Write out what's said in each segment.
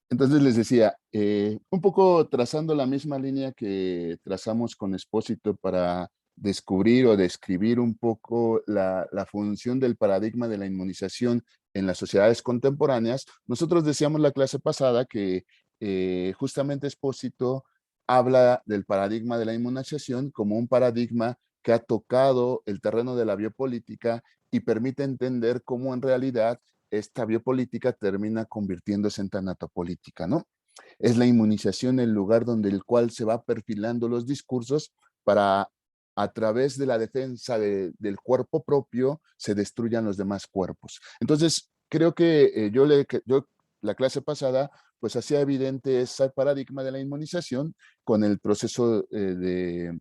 Entonces les decía, un poco trazando la misma línea que trazamos con Expósito para descubrir o describir un poco la función del paradigma de la inmunización en las sociedades contemporáneas, nosotros decíamos la clase pasada que justamente Expósito habla del paradigma de la inmunización como un paradigma que ha tocado el terreno de la biopolítica y permite entender cómo en realidad esta biopolítica termina convirtiéndose en tanatopolítica, ¿no? Es la inmunización el lugar donde el cual se va perfilando los discursos para a través de la defensa del cuerpo propio se destruyan los demás cuerpos. Entonces, creo que yo la clase pasada pues hacía evidente ese paradigma de la inmunización con el proceso de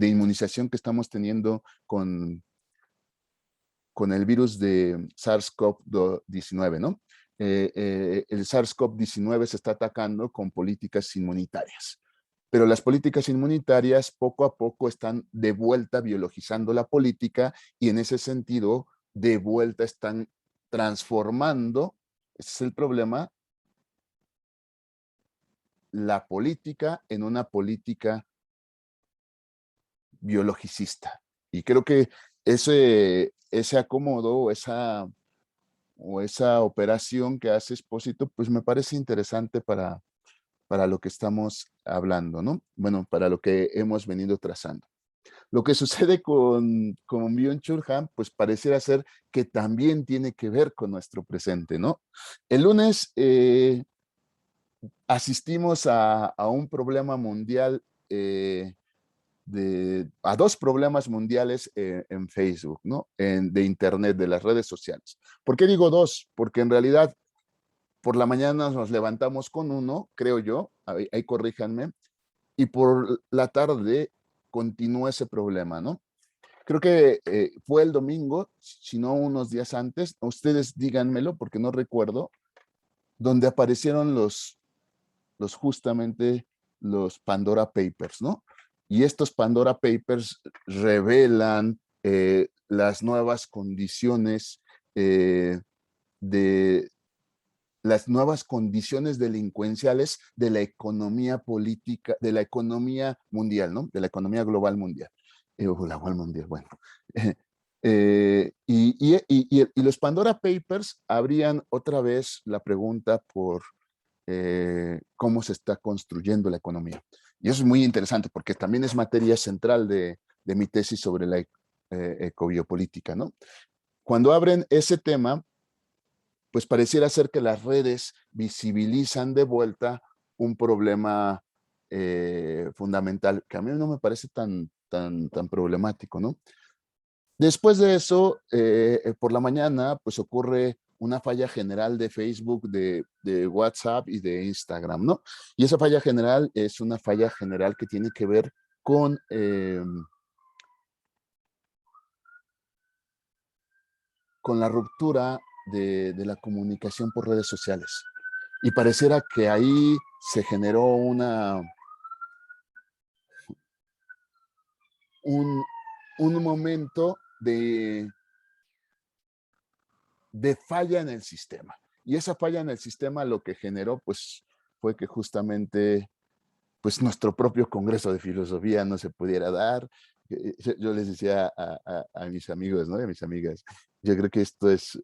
inmunización que estamos teniendo con el virus de SARS-CoV-19, ¿no? El SARS-CoV-19 se está atacando con políticas inmunitarias, pero las políticas inmunitarias poco a poco están de vuelta biologizando la política y en ese sentido de vuelta están transformando, ese es el problema, la política en una política biologicista. Y creo que ese acomodo, esa operación que hace Expósito, pues me parece interesante para lo que estamos hablando, ¿no? Bueno, para lo que hemos venido trazando. Lo que sucede con Byung-Chul Han, pues pareciera ser que también tiene que ver con nuestro presente, ¿no? El lunes asistimos a un problema mundial a dos problemas mundiales en Facebook, ¿no? De Internet, de las redes sociales. ¿Por qué digo dos? Porque en realidad por la mañana nos levantamos con uno, creo yo, ahí corríjanme, y por la tarde continúa ese problema, ¿no? Creo que fue el domingo, si no unos días antes, ustedes díganmelo porque no recuerdo, donde aparecieron justamente los Pandora Papers, ¿no? Y estos Pandora Papers revelan las nuevas condiciones eh, de las nuevas condiciones delincuenciales de la economía política, de la economía mundial, ¿no? De la economía global mundial. Global mundial, bueno. Y los Pandora Papers abrían otra vez la pregunta por cómo se está construyendo la economía. Y eso es muy interesante porque también es materia central de mi tesis sobre la ecobiopolítica, ¿no? Cuando abren ese tema, pues pareciera ser que las redes visibilizan de vuelta un problema fundamental, que a mí no me parece tan problemático, ¿no? Después de eso, por la mañana, pues ocurre una falla general de Facebook, de WhatsApp y de Instagram, ¿no? Y esa falla general es una falla general que tiene que ver con, con la ruptura de la comunicación por redes sociales. Y pareciera que ahí se generó un, un momento de falla en el sistema. Y esa falla en el sistema lo que generó pues fue que justamente pues nuestro propio Congreso de Filosofía no se pudiera dar. Yo les decía a mis amigos, ¿no? Y a mis amigas, yo creo que esto es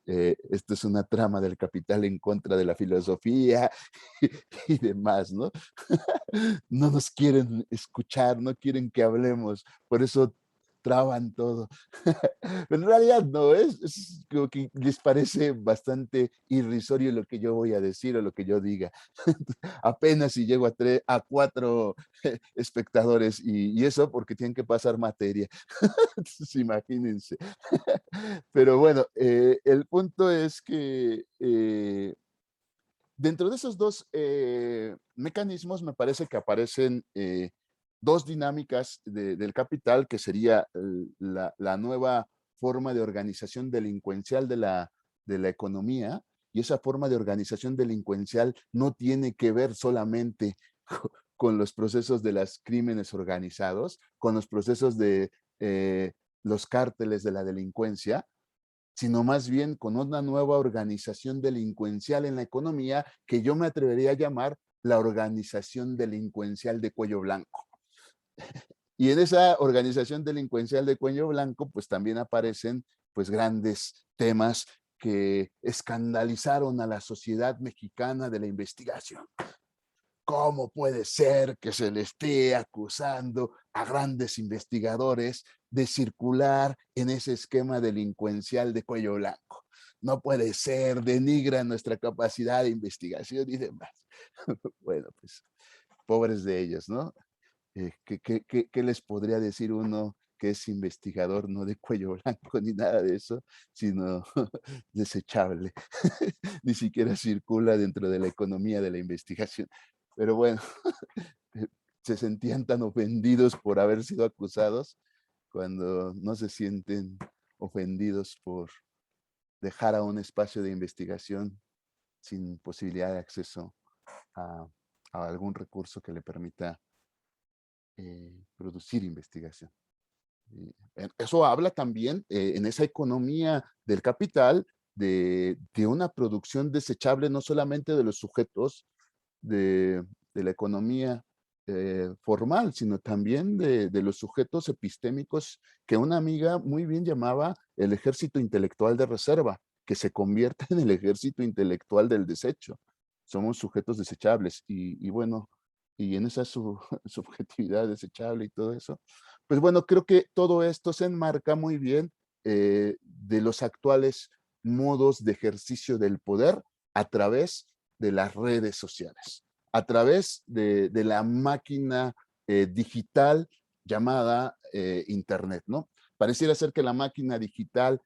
una trama del capital en contra de la filosofía y demás, ¿no? No nos quieren escuchar, no quieren que hablemos, por eso traban todo. Pero en realidad no, es como que les parece bastante irrisorio lo que yo voy a decir o lo que yo diga. Apenas si llego a 4 espectadores y eso porque tienen que pasar materia. Entonces, imagínense. Pero bueno, el punto es que dentro de esos dos mecanismos me parece que aparecen dos dinámicas del capital, que sería la nueva forma de organización delincuencial de la economía, y esa forma de organización delincuencial no tiene que ver solamente con los procesos de los crímenes organizados, con los procesos de los cárteles de la delincuencia, sino más bien con una nueva organización delincuencial en la economía que yo me atrevería a llamar la organización delincuencial de cuello blanco. Y en esa organización delincuencial de cuello blanco, pues también aparecen pues grandes temas que escandalizaron a la sociedad mexicana de la investigación. ¿Cómo puede ser que se le esté acusando a grandes investigadores de circular en ese esquema delincuencial de cuello blanco? No puede ser, denigra nuestra capacidad de investigación y demás. Bueno, pues pobres de ellos, ¿no? ¿Qué les podría decir uno que es investigador, no de cuello blanco ni nada de eso, sino desechable? Ni siquiera circula dentro de la economía de la investigación. Pero bueno, se sentían tan ofendidos por haber sido acusados cuando no se sienten ofendidos por dejar a un espacio de investigación sin posibilidad de acceso a, a algún recurso que le permita producir investigación. Eso habla también en esa economía del capital de una producción desechable no solamente de los sujetos de la economía formal, sino también de los sujetos epistémicos que una amiga muy bien llamaba el ejército intelectual de reserva, que se convierte en el ejército intelectual del desecho. Somos sujetos desechables y bueno, y en esa subjetividad desechable y todo eso, pues bueno, creo que todo esto se enmarca muy bien de los actuales modos de ejercicio del poder a través de las redes sociales, a través de la máquina digital llamada Internet, ¿no? Pareciera ser que la máquina digital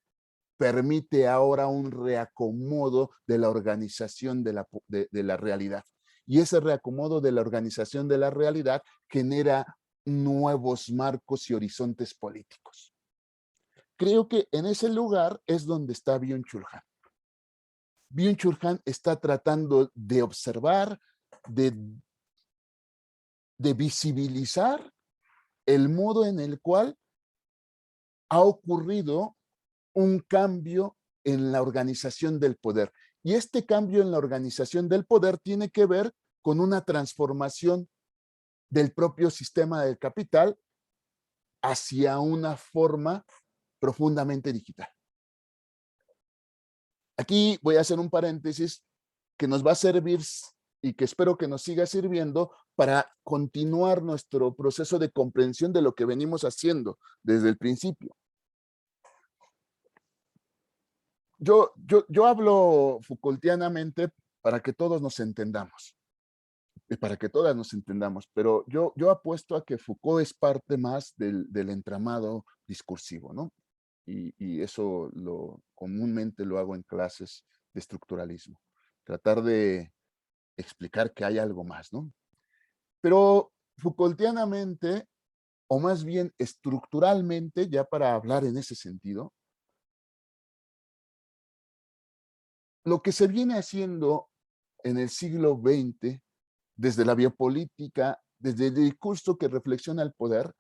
permite ahora un reacomodo de la organización de la realidad. Y ese reacomodo de la organización de la realidad genera nuevos marcos y horizontes políticos. Creo que en ese lugar es donde está Byung-Chul Han. Byung-Chul Han está tratando de observar, de, de visibilizar el modo en el cual ha ocurrido un cambio en la organización del poder. Y este cambio en la organización del poder tiene que ver con una transformación del propio sistema del capital hacia una forma profundamente digital. Aquí voy a hacer un paréntesis que nos va a servir y que espero que nos siga sirviendo para continuar nuestro proceso de comprensión de lo que venimos haciendo desde el principio. Yo hablo Foucaultianamente para que todos nos entendamos y para que todas nos entendamos, pero yo apuesto a que Foucault es parte más del entramado discursivo, ¿no? Y eso comúnmente lo hago en clases de estructuralismo. Tratar de explicar que hay algo más, ¿no? Pero Foucaultianamente, o más bien estructuralmente, ya para hablar en ese sentido, lo que se viene haciendo en el siglo XX, desde la biopolítica, desde el discurso que reflexiona el poder,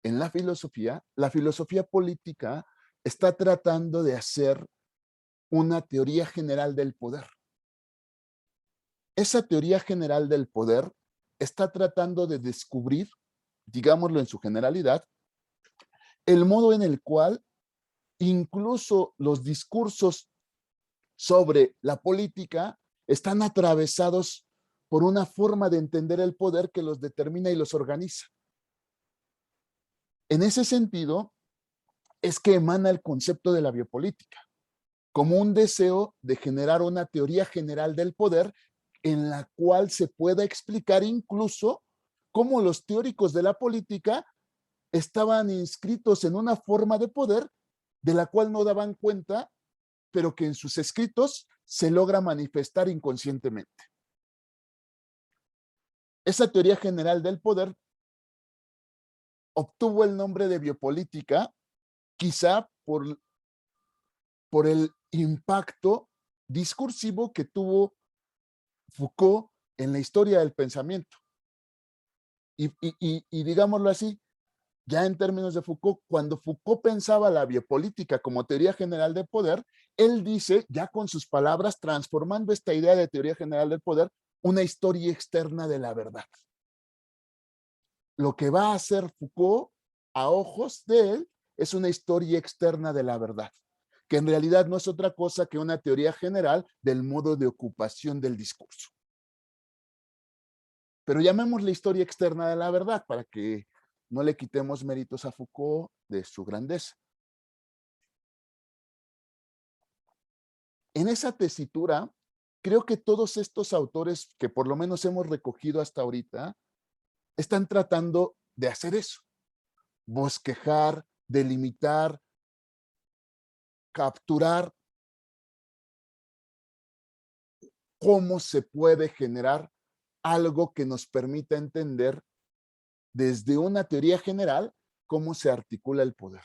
en la filosofía política está tratando de hacer una teoría general del poder. Esa teoría general del poder está tratando de descubrir, digámoslo en su generalidad, el modo en el cual incluso los discursos sobre la política están atravesados por una forma de entender el poder que los determina y los organiza. En ese sentido, es que emana el concepto de la biopolítica, como un deseo de generar una teoría general del poder en la cual se pueda explicar incluso cómo los teóricos de la política estaban inscritos en una forma de poder de la cual no daban cuenta, pero que en sus escritos se logra manifestar inconscientemente. Esa teoría general del poder obtuvo el nombre de biopolítica, quizá por el impacto discursivo que tuvo Foucault en la historia del pensamiento. Y digámoslo así, ya en términos de Foucault, cuando Foucault pensaba la biopolítica como teoría general del poder, él dice, ya con sus palabras, transformando esta idea de teoría general del poder, una historia externa de la verdad. Lo que va a hacer Foucault, a ojos de él, es una historia externa de la verdad, que en realidad no es otra cosa que una teoría general del modo de ocupación del discurso. Pero llamémosle historia externa de la verdad para que no le quitemos méritos a Foucault de su grandeza. En esa tesitura, creo que todos estos autores que por lo menos hemos recogido hasta ahorita, están tratando de hacer eso, bosquejar, delimitar, capturar cómo se puede generar algo que nos permita entender desde una teoría general cómo se articula el poder.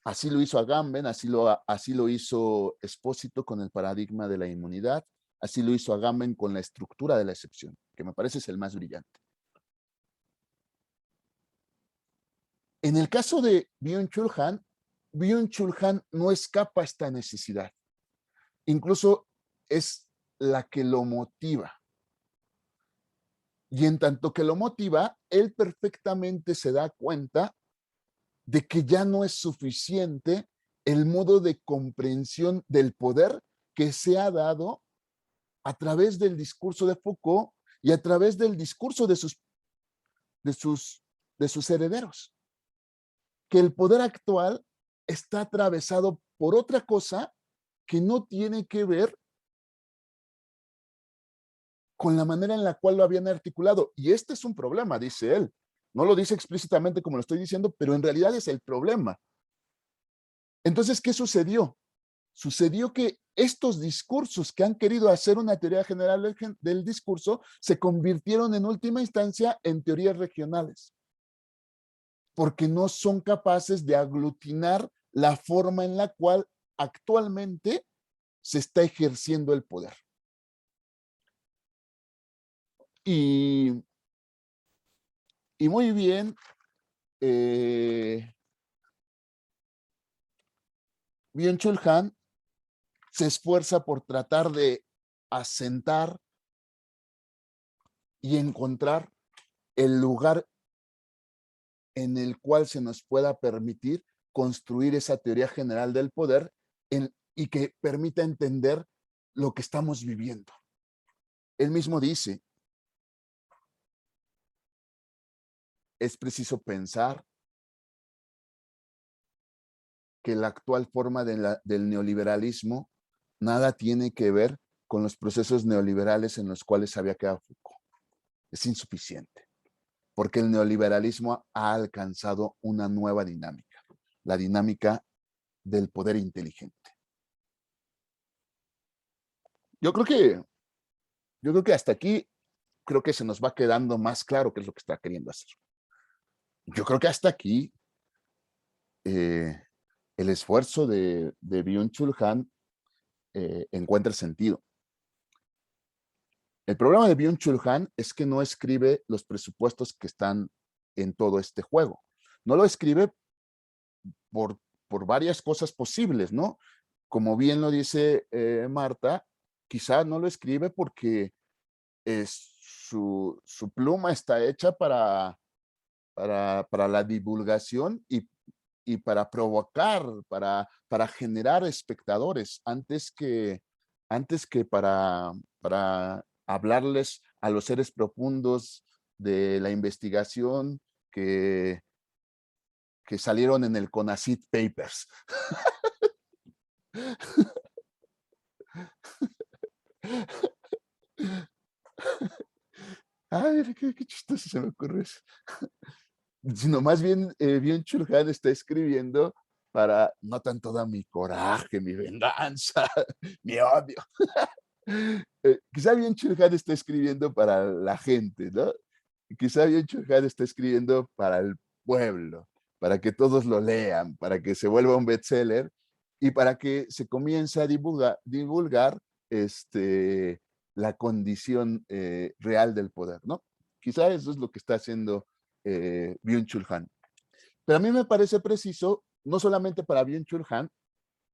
Así lo hizo Agamben, así lo hizo Espósito con el paradigma de la inmunidad, así lo hizo Agamben con la estructura de la excepción, que me parece es el más brillante. En el caso de Byung-Chul Han no escapa a esta necesidad. Incluso es la que lo motiva. Y en tanto que lo motiva, él perfectamente se da cuenta de que ya no es suficiente el modo de comprensión del poder que se ha dado a través del discurso de Foucault y a través del discurso de sus herederos. Que el poder actual está atravesado por otra cosa que no tiene que ver con la manera en la cual lo habían articulado. Y este es un problema, dice él. No lo dice explícitamente como lo estoy diciendo, pero en realidad es el problema. Entonces, ¿qué sucedió? Sucedió que estos discursos que han querido hacer una teoría general del discurso se convirtieron en última instancia en teorías regionales, porque no son capaces de aglutinar la forma en la cual actualmente se está ejerciendo el poder. Y muy bien, Byung-Chul Han se esfuerza por tratar de asentar y encontrar el lugar en el cual se nos pueda permitir construir esa teoría general del poder y que permita entender lo que estamos viviendo. Él mismo dice, es preciso pensar que la actual forma del neoliberalismo nada tiene que ver con los procesos neoliberales en los cuales había quedado Foucault. Es insuficiente, porque el neoliberalismo ha alcanzado una nueva dinámica, la dinámica del poder inteligente. Yo creo que hasta aquí creo que se nos va quedando más claro qué es lo que está queriendo hacer. Yo creo que hasta aquí el esfuerzo de Byung-Chul Han encuentra sentido. El problema de Byung-Chul Han es que no escribe los presupuestos que están en todo este juego. No lo escribe por varias cosas posibles, ¿no? Como bien lo dice Marta, quizá no lo escribe porque su pluma está hecha para la divulgación y para provocar, para generar espectadores, antes que para hablarles a los seres profundos de la investigación que salieron en el CONACYT Papers. Ay, qué chistoso se me ocurre eso. Sino más bien, Byung-Chul Han está escribiendo para, no tanto da mi coraje, mi venganza, mi odio. Quizá Byung-Chul Han está escribiendo para la gente, ¿no? Quizá Byung-Chul Han está escribiendo para el pueblo, para que todos lo lean, para que se vuelva un bestseller y para que se comience a divulgar la condición real del poder, ¿no? Quizá eso es lo que está haciendo Byung-Chul Han. Pero a mí me parece preciso, no solamente para Byung-Chul Han,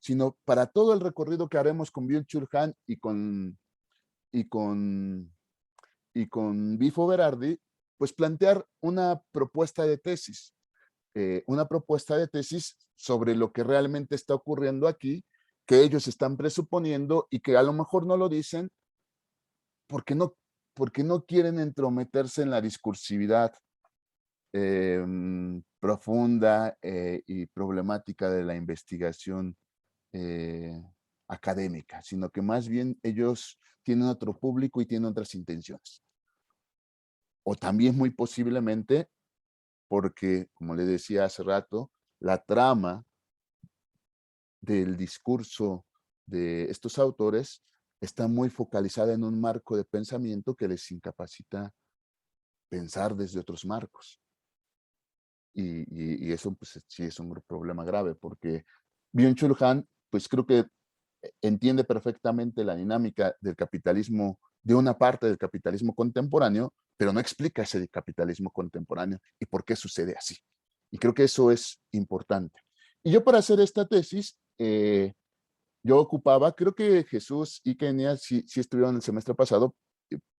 sino para todo el recorrido que haremos con Byung-Chul Han y con, y con Bifo Berardi, pues plantear una propuesta de tesis sobre lo que realmente está ocurriendo aquí, que ellos están presuponiendo y que a lo mejor no lo dicen porque no, porque no quieren entrometerse en la discursividad profunda y problemática de la investigación eh, académica, sino que más bien ellos tienen otro público y tienen otras intenciones. O también muy posiblemente porque, como le decía hace rato, la trama del discurso de estos autores está muy focalizada en un marco de pensamiento que les incapacita pensar desde otros marcos. Y eso pues, sí es un problema grave, porque Byung-Chul Han, pues creo que entiende perfectamente la dinámica del capitalismo, de una parte del capitalismo contemporáneo, pero no explica ese capitalismo contemporáneo y por qué sucede así. Y creo que eso es importante. Y yo para hacer esta tesis, yo ocupaba, creo que Jesús y Kenia sí estuvieron el semestre pasado,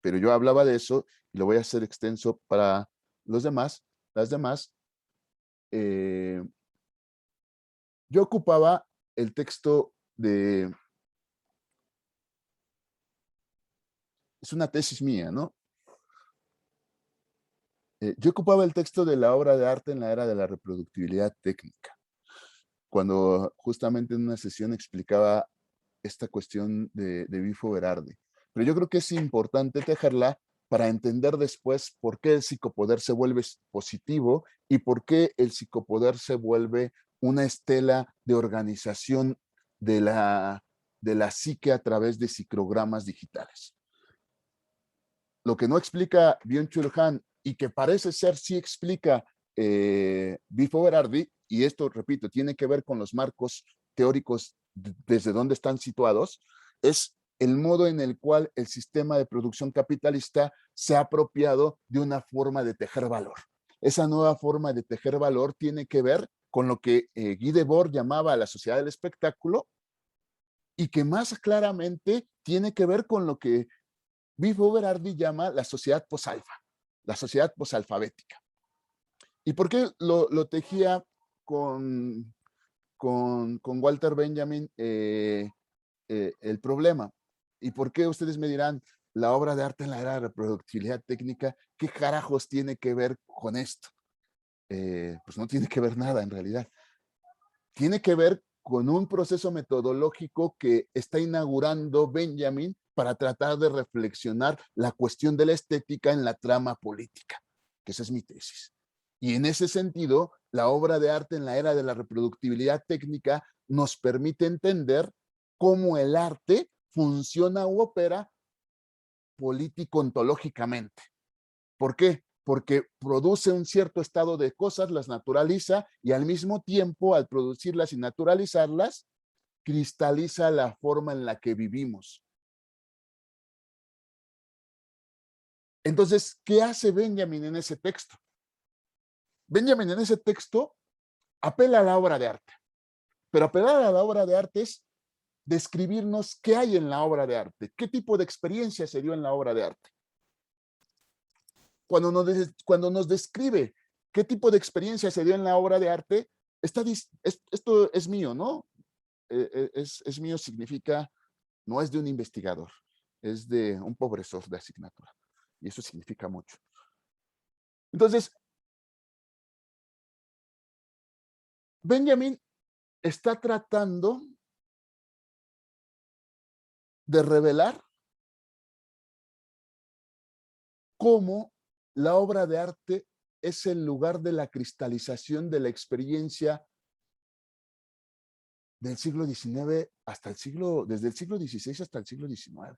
pero yo hablaba de eso y lo voy a hacer extenso para los demás, las demás. Eh, yo ocupaba el texto de, es una tesis mía, ¿no? Yo ocupaba el texto de la obra de arte en la era de la reproductibilidad técnica, cuando justamente en una sesión explicaba esta cuestión de Bifo Berardi. Pero yo creo que es importante tejerla para entender después por qué el psicopoder se vuelve positivo y por qué el psicopoder se vuelve una estela de organización de la psique a través de psicogramas digitales. Lo que no explica Byung-Chul Han y que parece ser sí explica Bifo Berardi, y esto, repito, tiene que ver con los marcos teóricos desde donde están situados, es el modo en el cual el sistema de producción capitalista se ha apropiado de una forma de tejer valor. Esa nueva forma de tejer valor tiene que ver con lo que Guy Debord llamaba la sociedad del espectáculo y que más claramente tiene que ver con lo que Bifo Berardi llama la sociedad posalfa, la sociedad posalfabética. ¿Y por qué lo tejía con Walter Benjamin el problema? ¿Y por qué ustedes me dirán, la obra de arte en la era de la reproductibilidad técnica, qué carajos tiene que ver con esto? Pues no tiene que ver nada en realidad. Tiene que ver con un proceso metodológico que está inaugurando Benjamin para tratar de reflexionar la cuestión de la estética en la trama política, que esa es mi tesis. Y en ese sentido, la obra de arte en la era de la reproductibilidad técnica nos permite entender cómo el arte funciona u opera político-ontológicamente. ¿Por qué? Porque produce un cierto estado de cosas, las naturaliza y al mismo tiempo, al producirlas y naturalizarlas, cristaliza la forma en la que vivimos. Entonces, ¿qué hace Benjamin en ese texto? Benjamin en ese texto apela a la obra de arte, pero apelar a la obra de arte es describirnos qué hay en la obra de arte, qué tipo de experiencia se dio en la obra de arte. Cuando nos describe qué tipo de experiencia se dio en la obra de arte, esto es mío, ¿no? Es mío significa, no es de un investigador, es de un profesor de asignatura. Y eso significa mucho. Entonces, Benjamin está tratando de revelar cómo la obra de arte es el lugar de la cristalización de la experiencia del siglo XIX hasta desde el siglo XVI hasta el siglo XIX.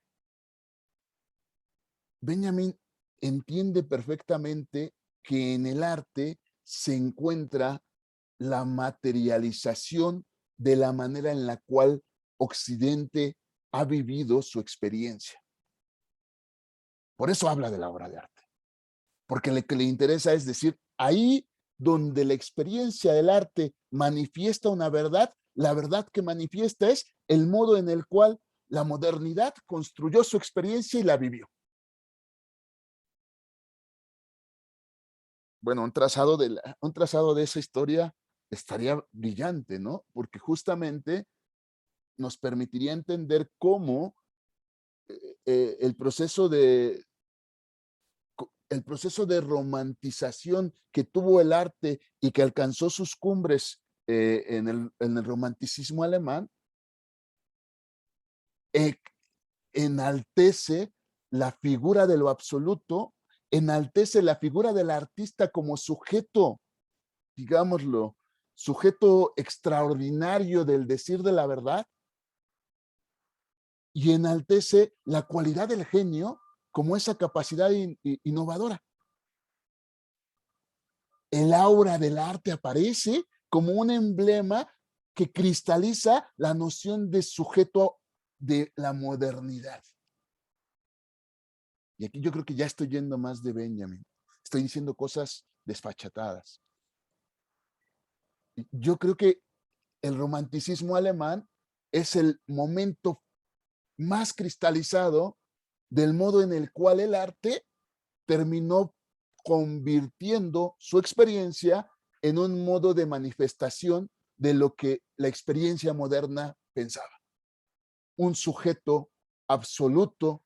Benjamin entiende perfectamente que en el arte se encuentra la materialización de la manera en la cual Occidente ha vivido su experiencia. Por eso habla de la obra de arte. porque lo que le interesa es decir, ahí donde la experiencia del arte manifiesta una verdad, la verdad que manifiesta es el modo en el cual la modernidad construyó su experiencia y la vivió. Bueno, un trazado de esa historia estaría brillante, ¿no? Porque justamente nos permitiría entender cómo el proceso de romantización que tuvo el arte y que alcanzó sus cumbres en el romanticismo alemán, eh, enaltece la figura de lo absoluto, enaltece la figura del artista como sujeto, digámoslo, sujeto extraordinario del decir de la verdad, y enaltece la cualidad del genio como esa capacidad innovadora. El aura del arte aparece como un emblema que cristaliza la noción de sujeto de la modernidad. Y aquí yo creo que ya estoy yendo más de Benjamin. Estoy diciendo cosas desfachatadas. Yo creo que el romanticismo alemán es el momento más cristalizado del modo en el cual el arte terminó convirtiendo su experiencia en un modo de manifestación de lo que la experiencia moderna pensaba. Un sujeto absoluto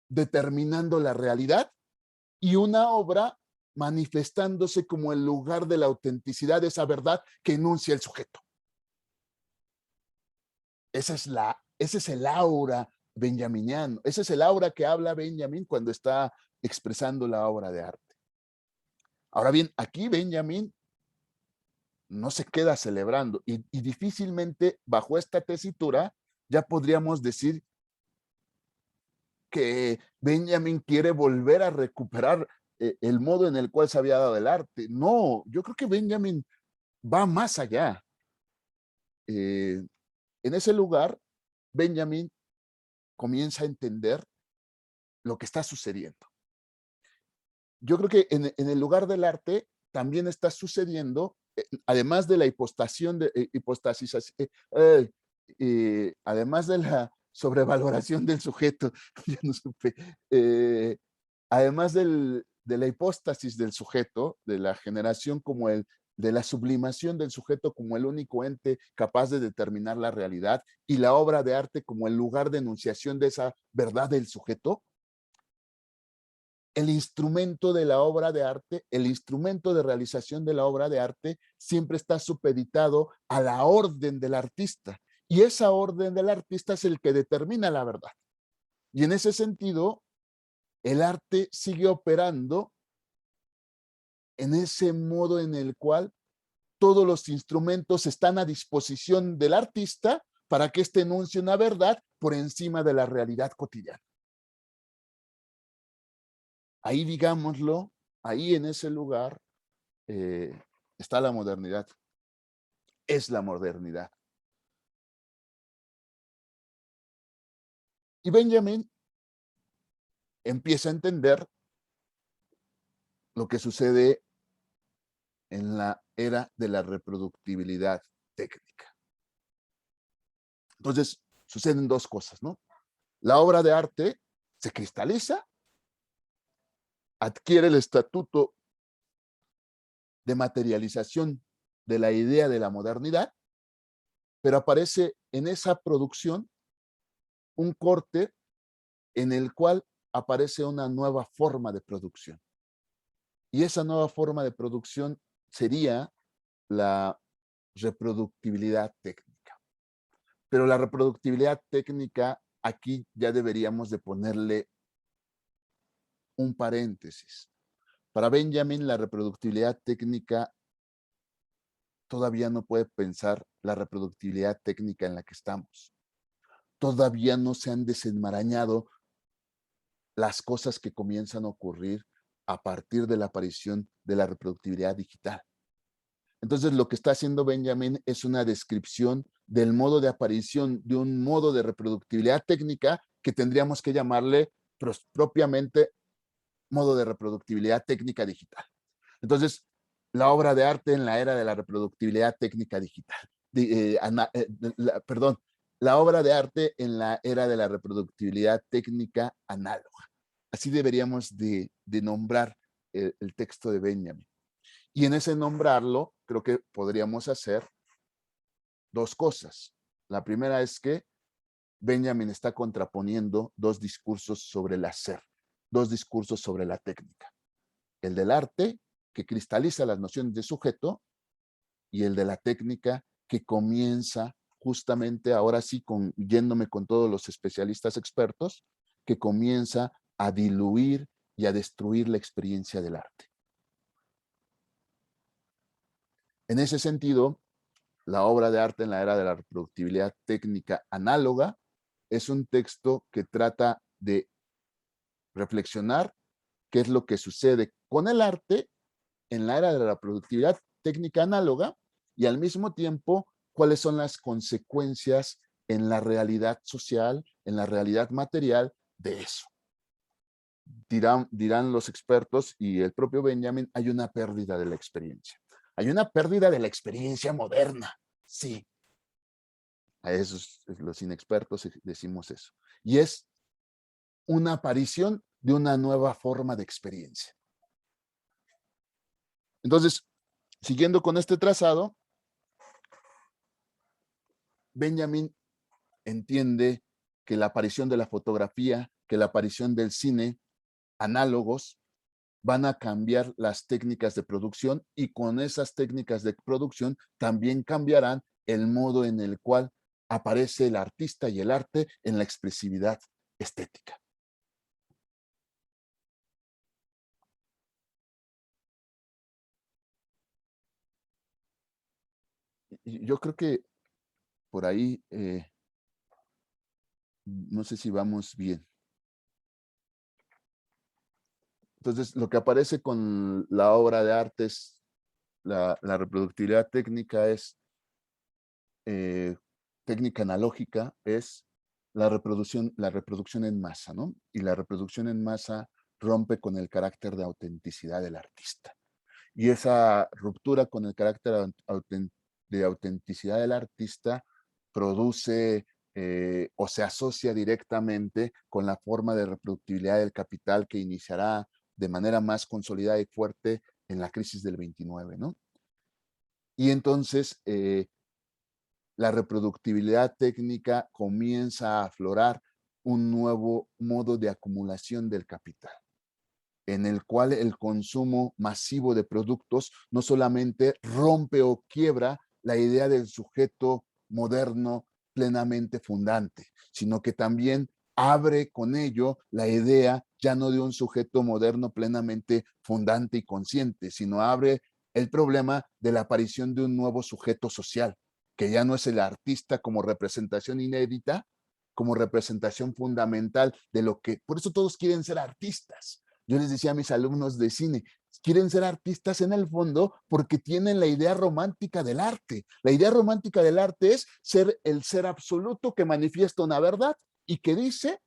determinando la realidad y una obra manifestándose como el lugar de la autenticidad de esa verdad que enuncia el sujeto. Ese es el aura benjaminiano, ese es el aura que habla Benjamin cuando está expresando la obra de arte. Ahora bien, aquí Benjamin no se queda celebrando y difícilmente bajo esta tesitura ya podríamos decir que Benjamin quiere volver a recuperar el modo en el cual se había dado el arte. No, yo creo que Benjamin va más allá. En ese lugar, Benjamin comienza a entender lo que está sucediendo. Yo creo que en el lugar del arte también está sucediendo, además de la además de la sobrevaloración del sujeto, ya no supe, además de la hipóstasis del sujeto, de la generación de la sublimación del sujeto como el único ente capaz de determinar la realidad y la obra de arte como el lugar de enunciación de esa verdad del sujeto, el instrumento de la obra de arte, el instrumento de realización de la obra de arte siempre está supeditado a la orden del artista. Y esa orden del artista es el que determina la verdad. Y en ese sentido, el arte sigue operando en ese modo en el cual todos los instrumentos están a disposición del artista para que éste enuncie una verdad por encima de la realidad cotidiana. Ahí, digámoslo, ahí en ese lugar está la modernidad. Es la modernidad. Y Benjamin empieza a entender lo que sucede en la era de la reproductibilidad técnica. Entonces, suceden dos cosas, ¿no? La obra de arte se cristaliza, adquiere el estatuto de materialización de la idea de la modernidad, pero aparece en esa producción un corte en el cual aparece una nueva forma de producción. Y esa nueva forma de producción sería la reproductibilidad técnica. Pero la reproductibilidad técnica, aquí ya deberíamos de ponerle un paréntesis. Para Benjamin, la reproductibilidad técnica todavía no puede pensar la reproductibilidad técnica en la que estamos. Todavía no se han desenmarañado las cosas que comienzan a ocurrir a partir de la aparición de la reproductibilidad digital. Entonces, lo que está haciendo Benjamin es una descripción del modo de aparición de un modo de reproductibilidad técnica que tendríamos que llamarle propiamente modo de reproductibilidad técnica digital. Entonces, la obra de arte en la era de la reproductibilidad técnica digital. Perdón, la obra de arte en la era de la reproductibilidad técnica análoga. Así deberíamos de nombrar el texto de Benjamin. Y en ese nombrarlo, creo que podríamos hacer dos cosas. La primera es que Benjamin está contraponiendo dos discursos sobre el hacer, dos discursos sobre la técnica. El del arte, que cristaliza las nociones de sujeto, y el de la técnica, que comienza justamente, ahora sí, yéndome con todos los especialistas expertos, que comienza a diluir y a destruir la experiencia del arte. En ese sentido, la obra de arte en la era de la reproductibilidad técnica análoga es un texto que trata de reflexionar qué es lo que sucede con el arte en la era de la productividad técnica análoga y al mismo tiempo cuáles son las consecuencias en la realidad social, en la realidad material de eso. Dirán los expertos y el propio Benjamin, hay una pérdida de la experiencia. Hay una pérdida de la experiencia moderna, sí. A esos, los inexpertos decimos eso. Y es una aparición de una nueva forma de experiencia. Entonces, siguiendo con este trazado, Benjamin entiende que la aparición de la fotografía, que la aparición del cine, análogos, van a cambiar las técnicas de producción y con esas técnicas de producción también cambiarán el modo en el cual aparece el artista y el arte en la expresividad estética. Yo creo que por ahí, no sé si vamos bien. Entonces, lo que aparece con la obra de arte es la reproductibilidad técnica, es técnica analógica, es la reproducción en masa, ¿no? Y la reproducción en masa rompe con el carácter de autenticidad del artista. Y esa ruptura con el carácter de autenticidad del artista produce o se asocia directamente con la forma de reproductibilidad del capital que iniciará de manera más consolidada y fuerte en la crisis del 29, ¿no? Y entonces la reproductibilidad técnica comienza a aflorar un nuevo modo de acumulación del capital, en el cual el consumo masivo de productos no solamente rompe o quiebra la idea del sujeto moderno plenamente fundante, sino que también abre con ello la idea ya no de un sujeto moderno plenamente fundante y consciente, sino abre el problema de la aparición de un nuevo sujeto social, que ya no es el artista como representación inédita, como representación fundamental de lo que, por eso todos quieren ser artistas. Yo les decía a mis alumnos de cine, quieren ser artistas en el fondo porque tienen la idea romántica del arte. La idea romántica del arte es ser el ser absoluto que manifiesta una verdad y que dice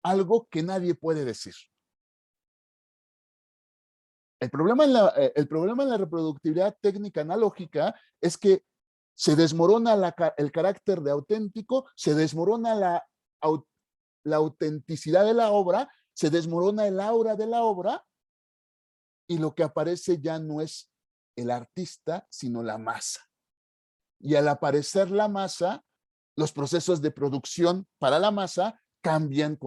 algo que nadie puede decir. El problema en la reproductividad técnica analógica es que se desmorona el carácter de auténtico, se desmorona la autenticidad de la obra, se desmorona el aura de la obra y lo que aparece ya no es el artista, sino la masa. Y al aparecer la masa, los procesos de producción para la masa cambian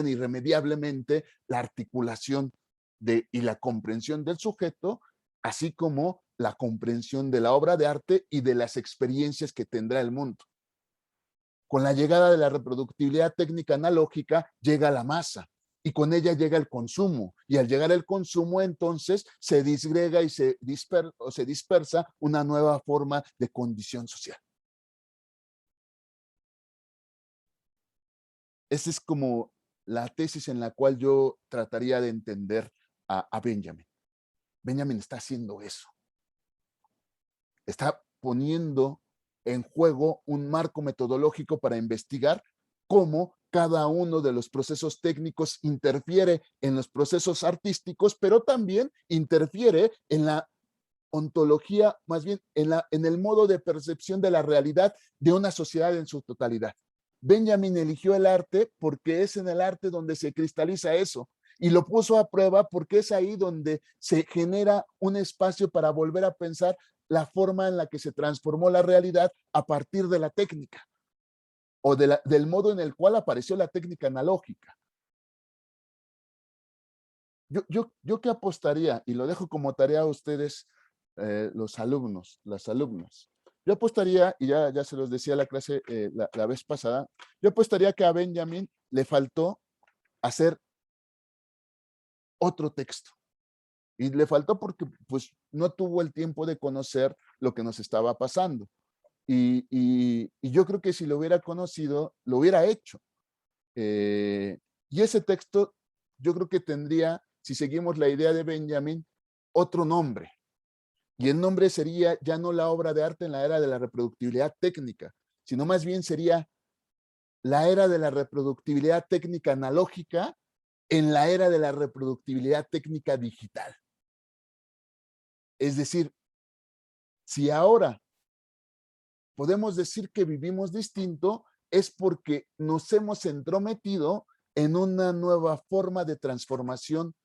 irremediablemente la articulación y la comprensión del sujeto, así como la comprensión de la obra de arte y de las experiencias que tendrá el mundo. Con la llegada de la reproductibilidad técnica analógica llega la masa y con ella llega el consumo. Y al llegar el consumo, entonces se disgrega y se dispersa una nueva forma de condición social. Esa es como la tesis en la cual yo trataría de entender a Benjamin. Benjamin está haciendo eso. Está poniendo en juego un marco metodológico para investigar cómo cada uno de los procesos técnicos interfiere en los procesos artísticos, pero también interfiere en la ontología, más bien en el modo de percepción de la realidad de una sociedad en su totalidad. Benjamin eligió el arte porque es en el arte donde se cristaliza eso, y lo puso a prueba porque es ahí donde se genera un espacio para volver a pensar la forma en la que se transformó la realidad a partir de la técnica o del modo en el cual apareció la técnica analógica. Yo qué apostaría, y lo dejo como tarea a ustedes, los alumnos, las alumnas. Yo apostaría, y ya se los decía la clase la vez pasada, yo apostaría que a Benjamin le faltó hacer otro texto. Y le faltó porque pues no tuvo el tiempo de conocer lo que nos estaba pasando. Y yo creo que si lo hubiera conocido, lo hubiera hecho. Y ese texto yo creo que tendría, si seguimos la idea de Benjamin, otro nombre. Y el nombre sería ya no la obra de arte en la era de la reproductibilidad técnica, sino más bien sería la era de la reproductibilidad técnica analógica en la era de la reproductibilidad técnica digital. Es decir, si ahora podemos decir que vivimos distinto, es porque nos hemos entrometido en una nueva forma de transformación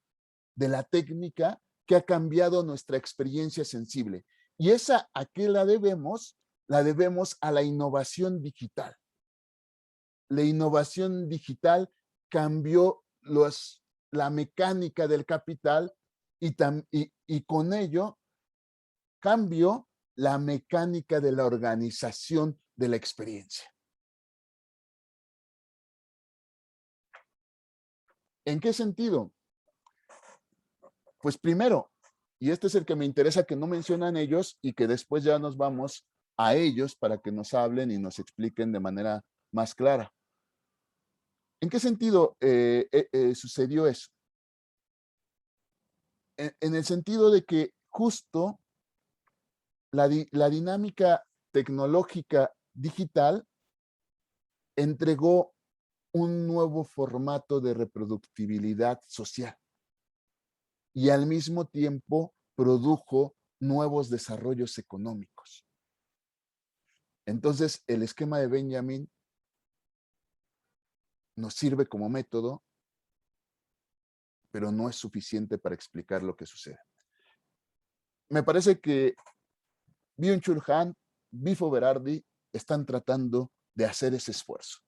de la técnica que ha cambiado nuestra experiencia sensible. Y esa, ¿a qué la debemos? La debemos a la innovación digital. La innovación digital cambió la mecánica del capital y con ello cambió la mecánica de la organización de la experiencia. ¿En qué sentido? Pues primero, y este es el que me interesa que no mencionan ellos y que después ya nos vamos a ellos para que nos hablen y nos expliquen de manera más clara. ¿En qué sentido sucedió eso? En el sentido de que justo la dinámica tecnológica digital entregó un nuevo formato de reproductibilidad social y al mismo tiempo produjo nuevos desarrollos económicos. Entonces, el esquema de Benjamin nos sirve como método, pero no es suficiente para explicar lo que sucede. Me parece que Byung-Chul Han, Bifo Berardi están tratando de hacer ese esfuerzo.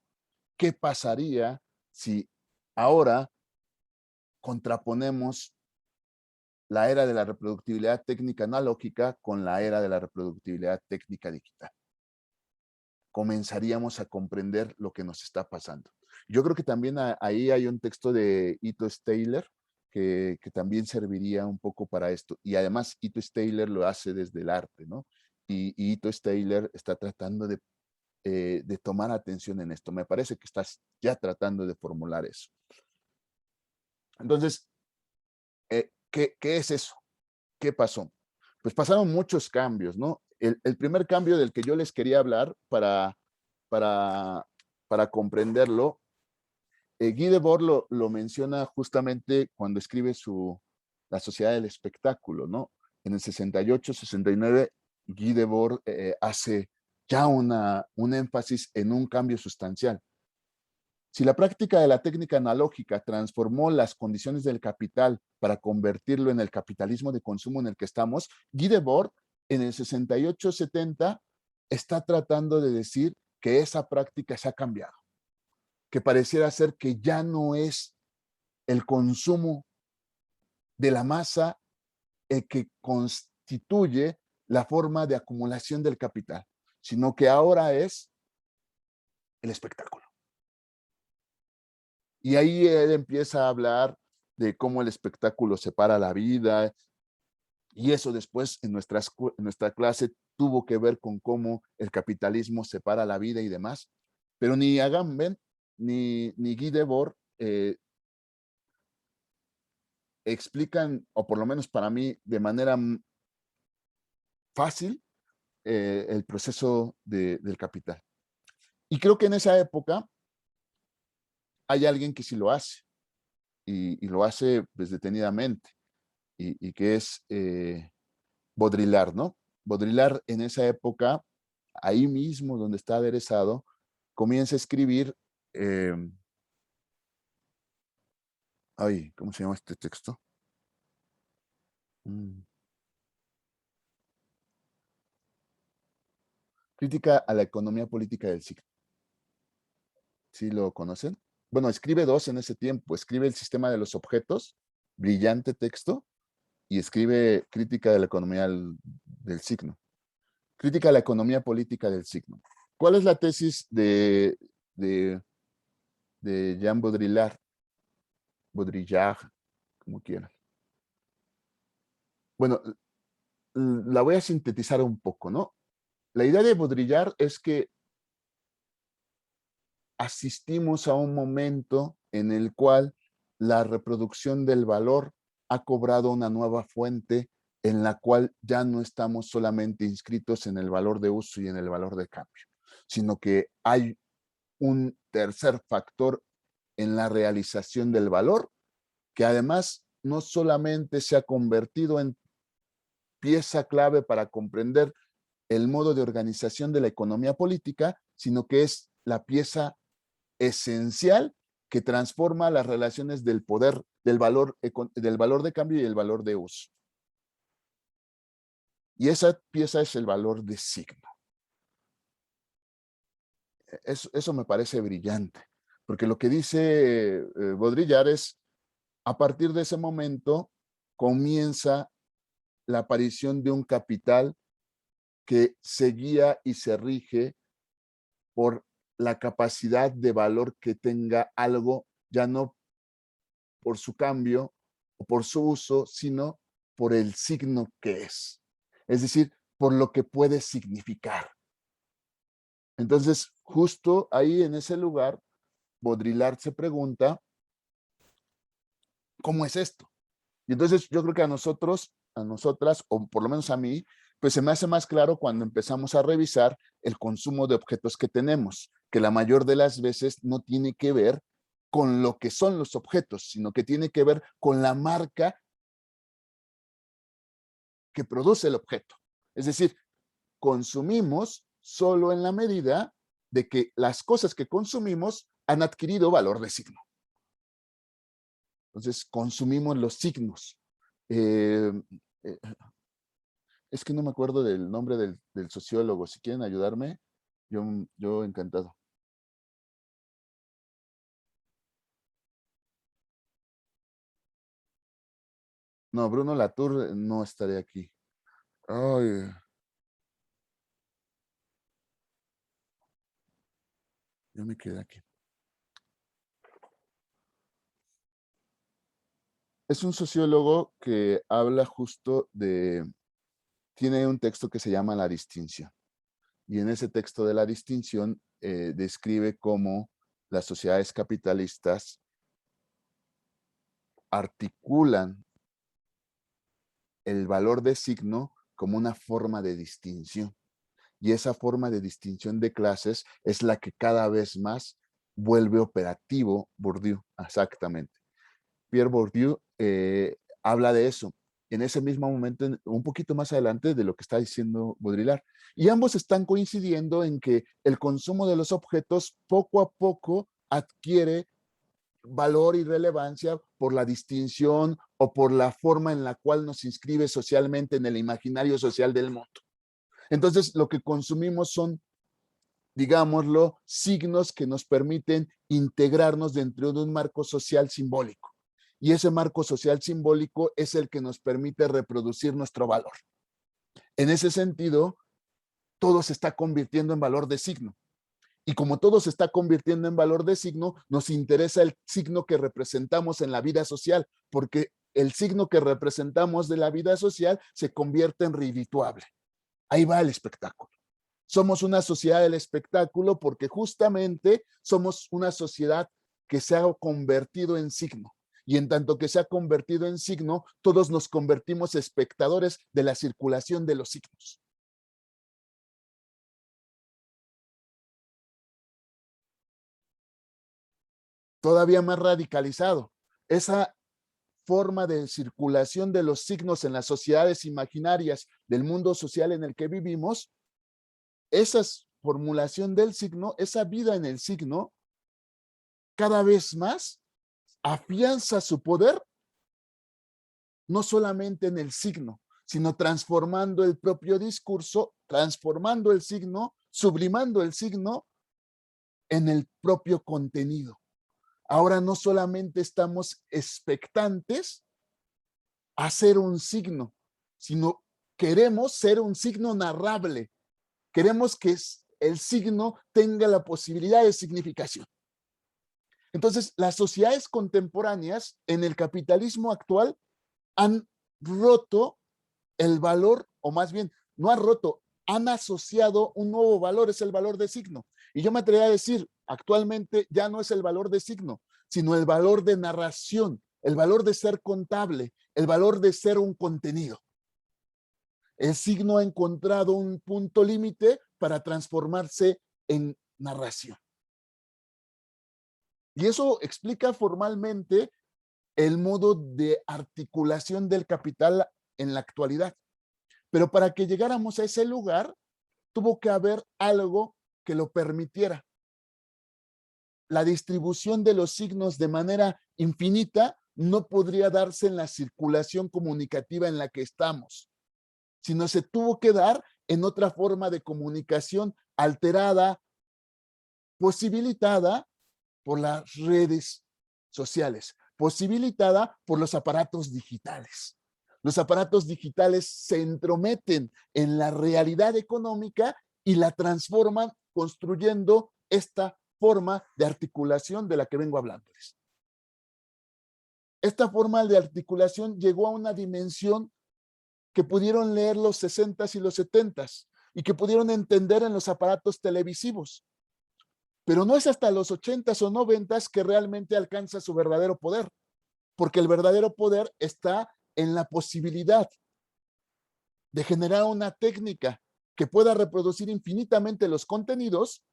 ¿Qué pasaría si ahora contraponemos la era de la reproductibilidad técnica analógica con la era de la reproductibilidad técnica digital? Comenzaríamos a comprender lo que nos está pasando. Yo creo que también ahí hay un texto de Ito Steyler que también serviría un poco para esto. Y además Ito Steyler lo hace desde el arte, ¿no? Y Ito Steyler está tratando de tomar atención en esto. Me parece que estás ya tratando de formular eso. Entonces, ¿qué es eso? ¿Qué pasó? Pues pasaron muchos cambios, ¿no? El primer cambio del que yo les quería hablar para, para comprenderlo, Guy Debord lo menciona justamente cuando escribe La Sociedad del Espectáculo, ¿no? En el 68, 69, Guy Debord hace ya un énfasis en un cambio sustancial. Si la práctica de la técnica analógica transformó las condiciones del capital para convertirlo en el capitalismo de consumo en el que estamos, Guy Debord en el 68-70 está tratando de decir que esa práctica se ha cambiado, que pareciera ser que ya no es el consumo de la masa el que constituye la forma de acumulación del capital, sino que ahora es el espectáculo. Y ahí él empieza a hablar de cómo el espectáculo separa la vida, y eso después en nuestra clase tuvo que ver con cómo el capitalismo separa la vida y demás. Pero ni Agamben ni Guy Debord explican, o por lo menos para mí, de manera fácil, el proceso del capital. Y creo que en esa época hay alguien que sí lo hace, y lo hace pues, detenidamente, y que es Baudrillard, ¿no? Baudrillard en esa época, ahí mismo donde está aderezado, comienza a escribir, ay, ¿cómo se llama este texto? Mm. Crítica a la economía política del siglo. ¿Sí lo conocen? Bueno, escribe dos en ese tiempo. Escribe El sistema de los objetos, brillante texto, y escribe Crítica de la economía del signo. Crítica a la economía política del signo. ¿Cuál es la tesis de, de Jean Baudrillard? Baudrillard, como quieran. Bueno, la voy a sintetizar un poco, ¿no? La idea de Baudrillard es que asistimos a un momento en el cual la reproducción del valor ha cobrado una nueva fuente en la cual ya no estamos solamente inscritos en el valor de uso y en el valor de cambio, sino que hay un tercer factor en la realización del valor, que además no solamente se ha convertido en pieza clave para comprender el modo de organización de la economía política, sino que es la pieza esencial que transforma las relaciones del poder, del valor de cambio y el valor de uso. Y esa pieza es el valor de signo. Eso me parece brillante, porque lo que dice Baudrillard es, a partir de ese momento comienza la aparición de un capital que se guía y se rige por la capacidad de valor que tenga algo, ya no por su cambio o por su uso, sino por el signo que es. Es decir, por lo que puede significar. Entonces, justo ahí en ese lugar, Baudrillard se pregunta, ¿cómo es esto? Y entonces yo creo que a nosotros, a nosotras, o por lo menos a mí, pues se me hace más claro cuando empezamos a revisar el consumo de objetos que tenemos, que la mayor de las veces no tiene que ver con lo que son los objetos, sino que tiene que ver con la marca que produce el objeto. Es decir, consumimos solo en la medida de que las cosas que consumimos han adquirido valor de signo. Entonces, consumimos los signos. Eh, eh, es que no me acuerdo del nombre del sociólogo. Si quieren ayudarme, yo encantado. No, Bruno Latour no estaría aquí. Ay, yo me quedé aquí. Es un sociólogo que habla justo tiene un texto que se llama La distinción. Y en ese texto de La distinción describe cómo las sociedades capitalistas articulan el valor de signo como una forma de distinción. Y esa forma de distinción de clases es la que cada vez más vuelve operativo Bourdieu, exactamente. Pierre Bourdieu habla de eso en ese mismo momento, un poquito más adelante de lo que está diciendo Baudrillard. Y ambos están coincidiendo en que el consumo de los objetos poco a poco adquiere valor y relevancia por la distinción o por la forma en la cual nos inscribe socialmente en el imaginario social del mundo. Entonces, lo que consumimos son, digámoslo, signos que nos permiten integrarnos dentro de un marco social simbólico. Y ese marco social simbólico es el que nos permite reproducir nuestro valor. En ese sentido, todo se está convirtiendo en valor de signo. Y como todo se está convirtiendo en valor de signo, nos interesa el signo que representamos en la vida social, porque el signo que representamos de la vida social se convierte en redituable. Ahí va el espectáculo. Somos una sociedad del espectáculo porque justamente somos una sociedad que se ha convertido en signo. Y en tanto que se ha convertido en signo, todos nos convertimos espectadores de la circulación de los signos. todavía más radicalizado. Esa forma de circulación de los signos en las sociedades imaginarias del mundo social en el que vivimos, esa formulación del signo, esa vida en el signo, cada vez más afianza su poder, no solamente en el signo, sino transformando el propio discurso, transformando el signo, sublimando el signo en el propio contenido. Ahora no solamente estamos expectantes a ser un signo, sino queremos ser un signo narrable. Queremos que el signo tenga la posibilidad de significación. Entonces, las sociedades contemporáneas en el capitalismo actual han roto el valor, o más bien, no han roto, han asociado un nuevo valor, es el valor de signo. Y yo me atrevería a decir, actualmente ya no es el valor de signo, sino el valor de narración, el valor de ser contable, el valor de ser un contenido. El signo ha encontrado un punto límite para transformarse en narración. Y eso explica formalmente el modo de articulación del capital en la actualidad. Pero para que llegáramos a ese lugar, tuvo que haber algo que lo permitiera. La distribución de los signos de manera infinita no podría darse en la circulación comunicativa en la que estamos, sino se tuvo que dar en otra forma de comunicación alterada, posibilitada por las redes sociales, posibilitada por los aparatos digitales. Los aparatos digitales se entrometen en la realidad económica y la transforman construyendo esta forma de articulación de la que vengo hablándoles. Esta forma de articulación llegó a una dimensión que pudieron leer los 60s y los 70s y que pudieron entender en los aparatos televisivos. Pero no es hasta los 80s o 90s que realmente alcanza su verdadero poder, porque el verdadero poder está en la posibilidad de generar una técnica que pueda reproducir infinitamente los contenidos,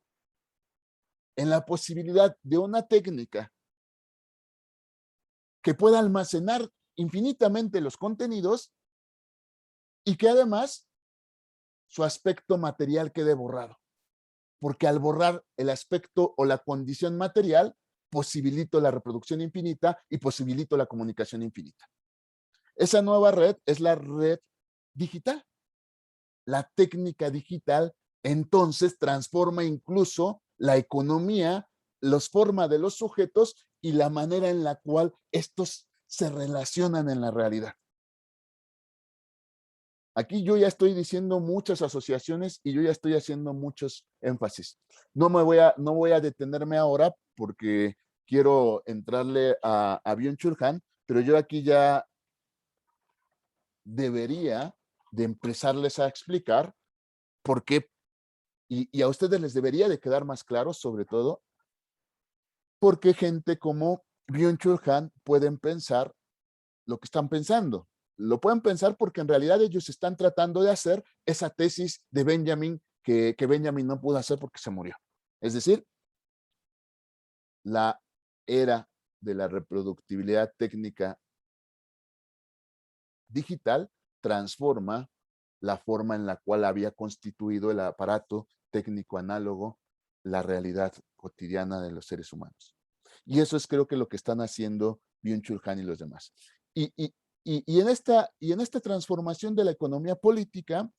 en la posibilidad de una técnica que pueda almacenar infinitamente los contenidos y que además su aspecto material quede borrado. Porque al borrar el aspecto o la condición material, posibilito la reproducción infinita y posibilito la comunicación infinita. Esa nueva red es la red digital. La técnica digital entonces transforma incluso la economía, las formas de los sujetos y la manera en la cual estos se relacionan en la realidad. Aquí yo ya estoy diciendo muchas asociaciones y yo ya estoy haciendo muchos énfasis. No voy a detenerme ahora porque quiero entrarle a Byung-Chul Han, pero yo aquí ya debería de empezarles a explicar por qué, y a ustedes les debería de quedar más claro, sobre todo, por qué gente como Byung-Chul Han pueden pensar lo que están pensando. Lo pueden pensar porque en realidad ellos están tratando de hacer esa tesis de Benjamin que Benjamin no pudo hacer porque se murió. Es decir, la era de la reproductibilidad técnica digital transforma la forma en la cual había constituido el aparato técnico análogo la realidad cotidiana de los seres humanos. Y eso es creo que lo que están haciendo Byung-Chul Han y los demás. Y en esta transformación de la economía política,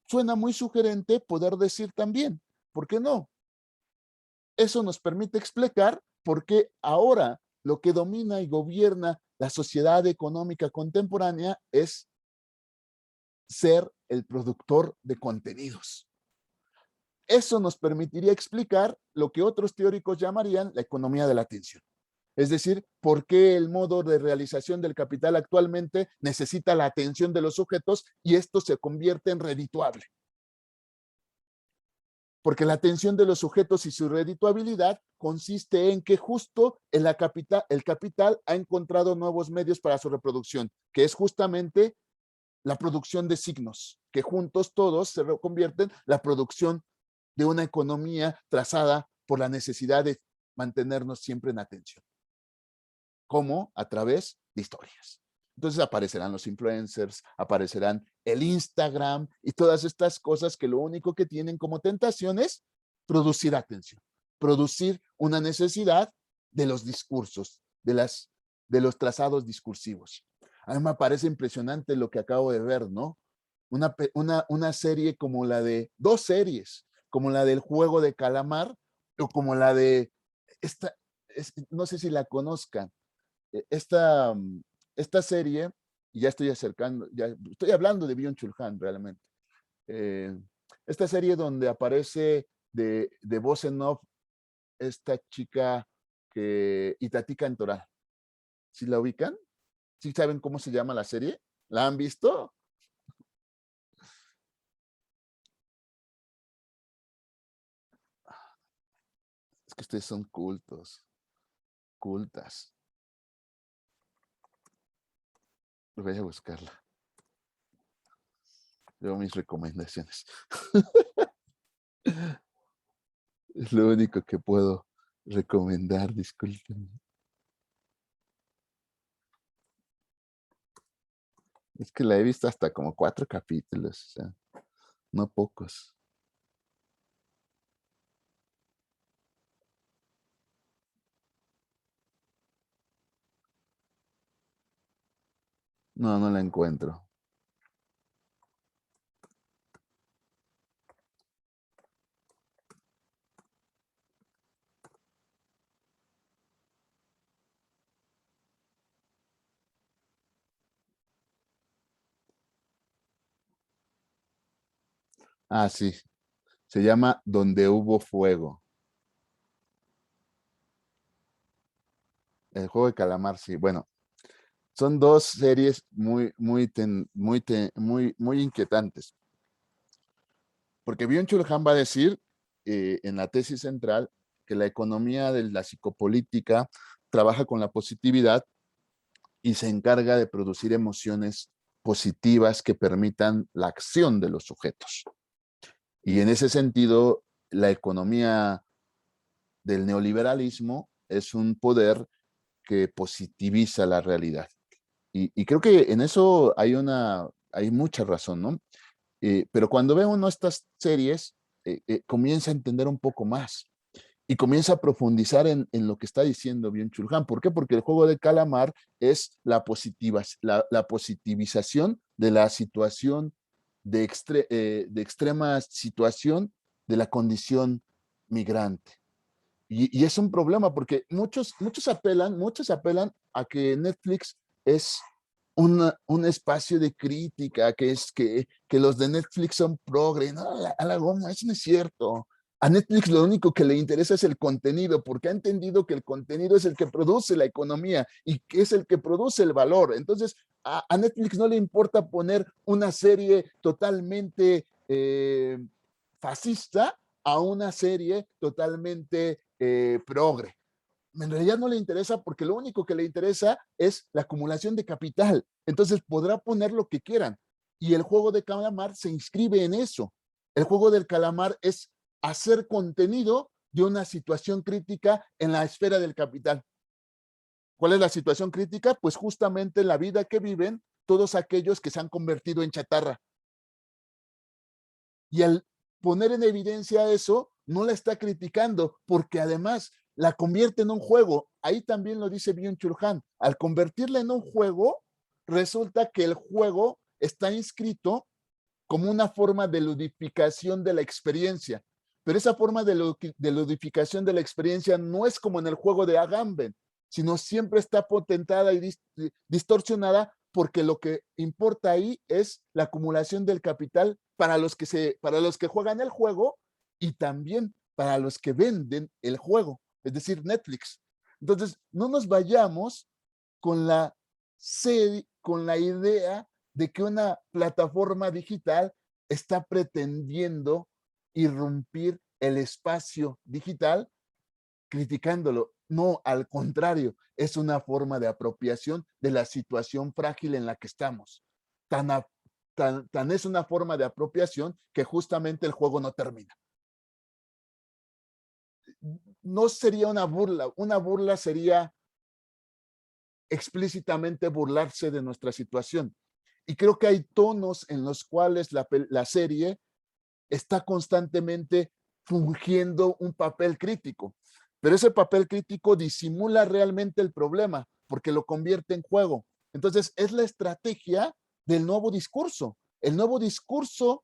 suena muy sugerente poder decir también, ¿por qué no? Eso nos permite explicar por qué ahora lo que domina y gobierna la sociedad económica contemporánea es ser el productor de contenidos. Eso nos permitiría explicar lo que otros teóricos llamarían la economía de la atención. Es decir, por qué el modo de realización del capital actualmente necesita la atención de los sujetos y esto se convierte en redituable. Porque la atención de los sujetos y su redituabilidad consiste en que justo el capital ha encontrado nuevos medios para su reproducción, que es justamente la producción de signos, que juntos todos se convierten en la producción de una economía trazada por la necesidad de mantenernos siempre en atención. ¿Cómo? A través de historias. Entonces aparecerán los influencers, aparecerán el Instagram y todas estas cosas que lo único que tienen como tentación es producir atención, producir una necesidad de los discursos, de los trazados discursivos. A mí me parece impresionante lo que acabo de ver, ¿no? Una serie como la de, dos series, como la del juego de calamar o como la de, esta, no sé si la conozcan, esta, esta serie, y ya estoy acercando, ya estoy hablando de Byung-Chul Han realmente. Eh, esta serie donde aparece de voz en off esta chica que Itatí Cantoral. ¿Sí la ubican? ¿Sí saben cómo se llama la serie? ¿La han visto? Es que ustedes son cultos, cultas. Voy a buscarla. Veo mis recomendaciones. Es lo único que puedo recomendar, disculpen. Es que la he visto hasta como 4 capítulos, o sea, no pocos. No, no la encuentro. Ah, sí, se llama Donde hubo fuego. El juego de calamar, sí. Bueno, son dos series muy inquietantes. Porque Byung-Chul Han va a decir en la tesis central que la economía de la psicopolítica trabaja con la positividad y se encarga de producir emociones positivas que permitan la acción de los sujetos. Y en ese sentido, la economía del neoliberalismo es un poder que positiviza la realidad. Y creo que en eso hay mucha razón, ¿no? Pero cuando ve uno estas series, comienza a entender un poco más y comienza a profundizar en lo que está diciendo Byung-Chul Han. ¿Por qué? Porque el juego de calamar es la positivización de la situación de extrema situación de la condición migrante. Y es un problema porque muchos apelan a que Netflix es un espacio de crítica, que los de Netflix son progre. No, a la goma, eso no es cierto. A Netflix lo único que le interesa es el contenido, porque ha entendido que el contenido es el que produce la economía y que es el que produce el valor. Entonces, a Netflix no le importa poner una serie totalmente fascista a una serie totalmente progre. En realidad no le interesa porque lo único que le interesa es la acumulación de capital. Entonces podrá poner lo que quieran. Y el juego de calamar se inscribe en eso. El juego del calamar es hacer contenido de una situación crítica en la esfera del capital. ¿Cuál es la situación crítica? Pues justamente la vida que viven todos aquellos que se han convertido en chatarra. Y al poner en evidencia eso, no la está criticando, porque además la convierte en un juego. Ahí también lo dice Byung-Chul Han. Al convertirla en un juego, resulta que el juego está inscrito como una forma de ludificación de la experiencia. Pero esa forma de ludificación de la experiencia no es como en el juego de Agamben, sino siempre está potentada y distorsionada porque lo que importa ahí es la acumulación del capital para los que juegan el juego y también para los que venden el juego, es decir, Netflix. Entonces, no nos vayamos con con la idea de que una plataforma digital está pretendiendo irrumpir el espacio digital criticándolo. No, al contrario, es una forma de apropiación de la situación frágil en la que estamos. Tan, tan es una forma de apropiación que justamente el juego no termina. No sería una burla sería explícitamente burlarse de nuestra situación. Y creo que hay tonos en los cuales la serie está constantemente fungiendo un papel crítico, pero ese papel crítico disimula realmente el problema porque lo convierte en juego. Entonces, es la estrategia del nuevo discurso. El nuevo discurso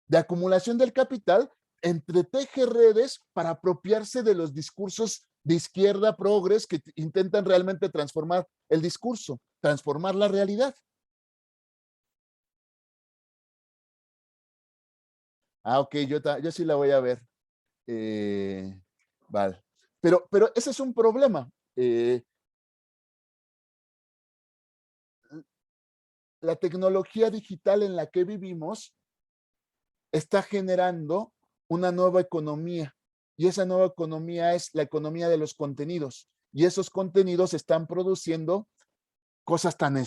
de acumulación del capital entreteje redes para apropiarse de los discursos de izquierda progres que intentan realmente transformar el discurso, transformar la realidad. Ah, ok, yo sí la voy a ver. Vale. Pero ese es un problema. La tecnología digital en la que vivimos está generando una nueva economía y esa nueva economía es la economía de los contenidos y esos contenidos están produciendo cosas tan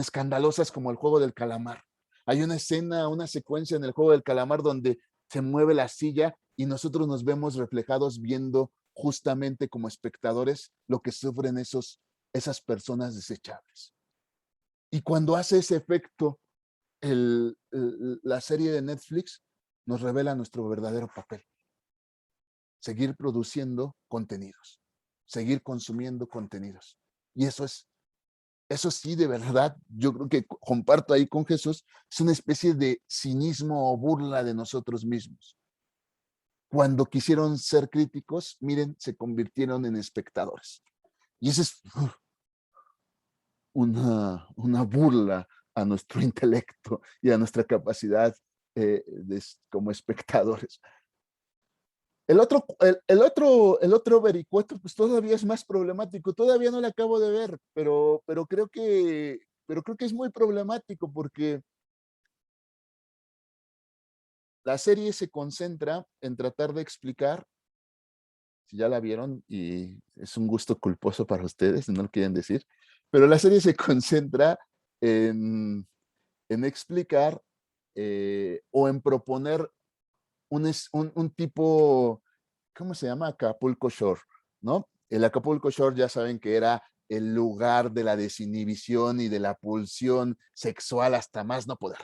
escandalosas como el juego del calamar. Hay una escena, una secuencia en el juego del calamar donde se mueve la silla y nosotros nos vemos reflejados viendo justamente como espectadores lo que sufren esas personas desechables. Y cuando hace ese efecto la serie de Netflix, nos revela nuestro verdadero papel. Seguir produciendo contenidos, seguir consumiendo contenidos. Y eso sí, de verdad, yo creo que comparto ahí con Jesús, es una especie de cinismo o burla de nosotros mismos. Cuando quisieron ser críticos, miren, se convirtieron en espectadores. Y eso es una burla a nuestro intelecto y a nuestra capacidad como espectadores. El otro vericueto, pues todavía es más problemático. Todavía no lo acabo de ver, pero creo que es muy problemático porque la serie se concentra en tratar de explicar, si ya la vieron y es un gusto culposo para ustedes, no lo quieren decir, pero la serie se concentra en explicar o en proponer un tipo, ¿cómo se llama? Acapulco Shore, ¿no? El Acapulco Shore ya saben que era el lugar de la desinhibición y de la pulsión sexual hasta más no poder.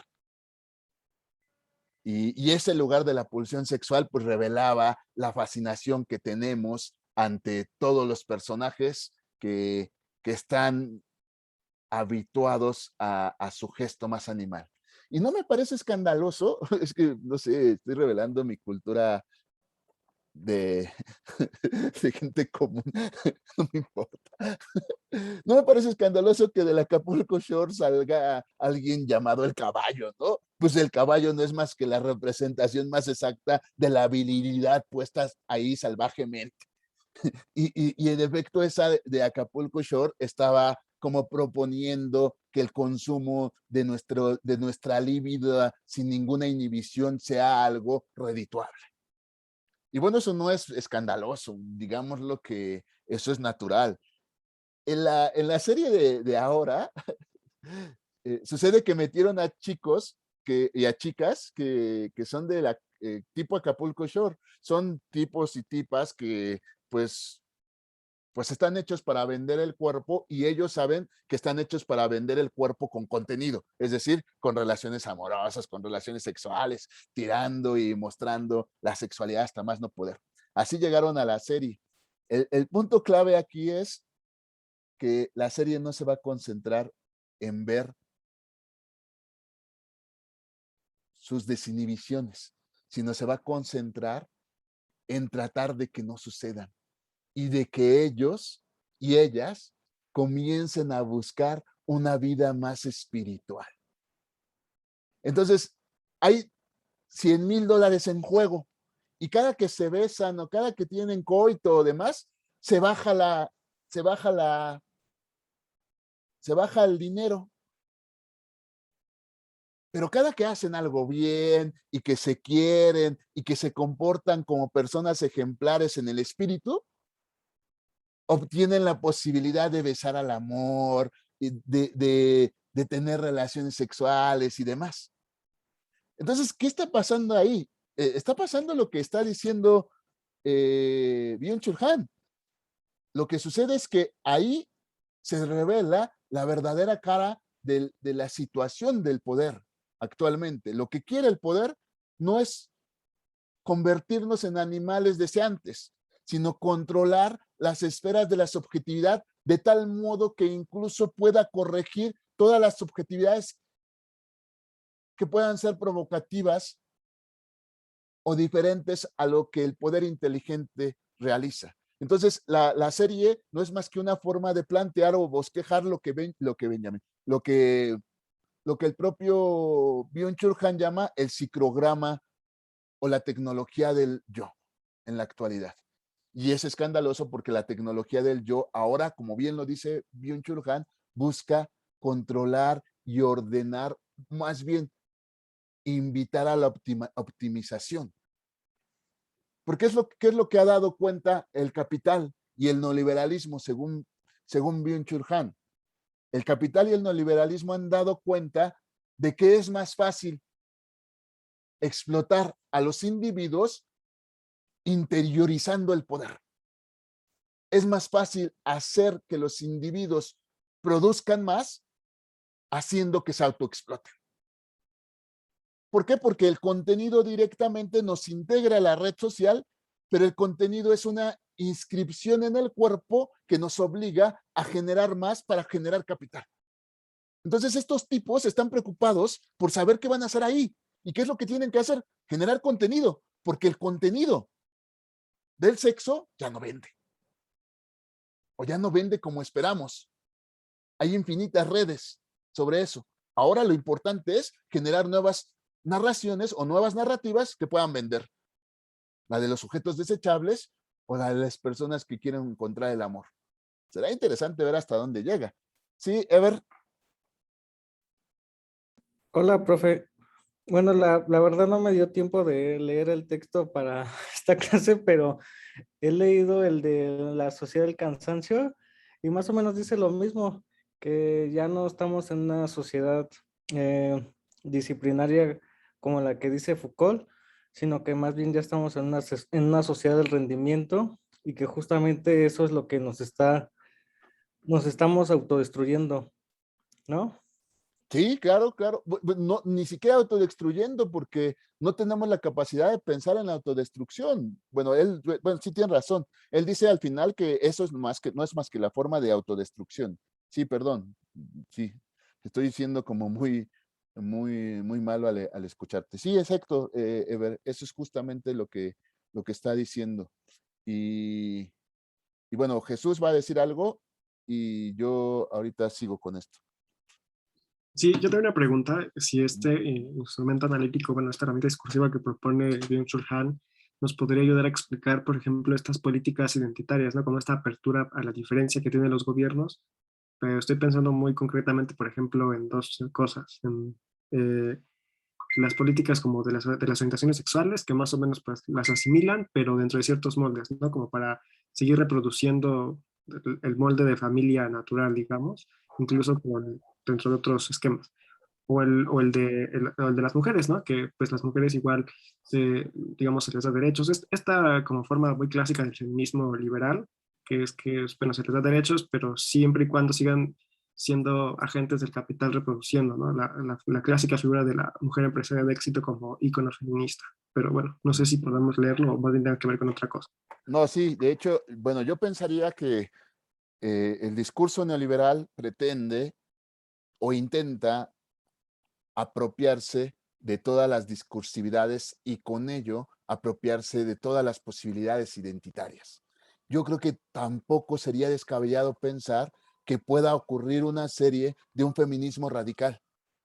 Y ese lugar de la pulsión sexual pues revelaba la fascinación que tenemos ante todos los personajes que están habituados a su gesto más animal. Y no me parece escandaloso, es que, no sé, estoy revelando mi cultura de, de gente común, no me importa. No me parece escandaloso que del Acapulco Shore salga alguien llamado el caballo, ¿no? Pues el caballo no es más que la representación más exacta de la virilidad puesta ahí salvajemente. Y en efecto esa de Acapulco Shore estaba como proponiendo que el consumo de nuestra libido sin ninguna inhibición sea algo redituable. Y bueno, eso no es escandaloso, digámoslo que eso es natural. En la serie de ahora, sucede que metieron a chicos y a chicas que son de la tipo Acapulco Shore. Son tipos y tipas que pues pues están hechos para vender el cuerpo y ellos saben que están hechos para vender el cuerpo con contenido, es decir, con relaciones amorosas, con relaciones sexuales, tirando y mostrando la sexualidad hasta más no poder. Así llegaron a la serie. El punto clave aquí es que la serie no se va a concentrar en ver sus desinhibiciones, sino se va a concentrar en tratar de que no sucedan y de que ellos y ellas comiencen a buscar una vida más espiritual. Entonces, hay $100,000 en juego y cada que se besan o cada que tienen coito o demás, se baja la, se baja la, se baja el dinero. Pero cada que hacen algo bien y que se quieren y que se comportan como personas ejemplares en el espíritu, obtienen la posibilidad de besar al amor, de tener relaciones sexuales y demás. Entonces, ¿qué está pasando ahí? Está pasando lo que está diciendo Byung-Chul Han. Lo que sucede es que ahí se revela la verdadera cara de la situación del poder actualmente. Lo que quiere el poder no es convertirnos en animales deseantes, sino controlar las esferas de la subjetividad de tal modo que incluso pueda corregir todas las subjetividades que puedan ser provocativas o diferentes a lo que el poder inteligente realiza. Entonces, la serie no es más que una forma de plantear o bosquejar lo que el propio Byung-Chul Han llama el psicrograma o la tecnología del yo en la actualidad. Y es escandaloso porque la tecnología del yo ahora, como bien lo dice Byung-Chul Han, busca controlar y ordenar, más bien invitar a la optimización. Porque ¿qué es lo que ha dado cuenta el capital y el neoliberalismo según Byung-Chul Han? El capital y el neoliberalismo han dado cuenta de que es más fácil explotar a los individuos interiorizando el poder. Es más fácil hacer que los individuos produzcan más haciendo que se autoexploten. ¿Por qué? Porque el contenido directamente nos integra a la red social, pero el contenido es una inscripción en el cuerpo que nos obliga a generar más para generar capital. Entonces estos tipos están preocupados por saber qué van a hacer ahí. ¿Y qué es lo que tienen que hacer? Generar contenido, porque el contenido del sexo ya no vende. O ya no vende como esperamos. Hay infinitas redes sobre eso. Ahora lo importante es generar nuevas narraciones o nuevas narrativas que puedan vender. La de los sujetos desechables o la de las personas que quieren encontrar el amor. Será interesante ver hasta dónde llega. Sí, Ever. Hola, profe. Bueno, la verdad no me dio tiempo de leer el texto para esta clase, pero he leído el de la sociedad del cansancio y más o menos dice lo mismo, que ya no estamos en una sociedad eh, disciplinaria como la que dice Foucault, sino que más bien ya estamos en una sociedad del rendimiento y que justamente eso es lo que nos estamos autodestruyendo, ¿no? Sí, claro, claro. No, ni siquiera autodestruyendo porque no tenemos la capacidad de pensar en la autodestrucción. Bueno, bueno, sí tiene razón. Él dice al final que eso es más que, no es más que la forma de autodestrucción. Sí, perdón. Sí, estoy diciendo como muy malo al escucharte. Sí, exacto, Ever. Eso es justamente lo que está diciendo. Y, y bueno, Jesús va a decir algo y yo ahorita sigo con esto. Sí, yo tengo una pregunta. Si este instrumento analítico, bueno, esta herramienta discursiva que propone Byung-Chul Han, nos podría ayudar a explicar, por ejemplo, estas políticas identitarias, ¿no? Como esta apertura a la diferencia que tienen los gobiernos. Pero estoy pensando muy concretamente, por ejemplo, en dos cosas. En las políticas como de las orientaciones sexuales, que más o menos pues, las asimilan, pero dentro de ciertos moldes, ¿no? Como para seguir reproduciendo el molde de familia natural, digamos, incluso dentro de otros esquemas. O el de las mujeres, ¿no? Que pues las mujeres igual, digamos, se les da derechos. Esta como forma muy clásica del feminismo liberal, que es que, bueno, se les da derechos, pero siempre y cuando sigan siendo agentes del capital reproduciendo, ¿no? La clásica figura de la mujer empresaria de éxito como ícono feminista. Pero bueno, no sé si podemos leerlo o más bien tenga que ver con otra cosa. No, sí, de hecho, bueno, yo pensaría que el discurso neoliberal pretende o intenta apropiarse de todas las discursividades y con ello apropiarse de todas las posibilidades identitarias. Yo creo que tampoco sería descabellado pensar que pueda ocurrir una serie de un feminismo radical,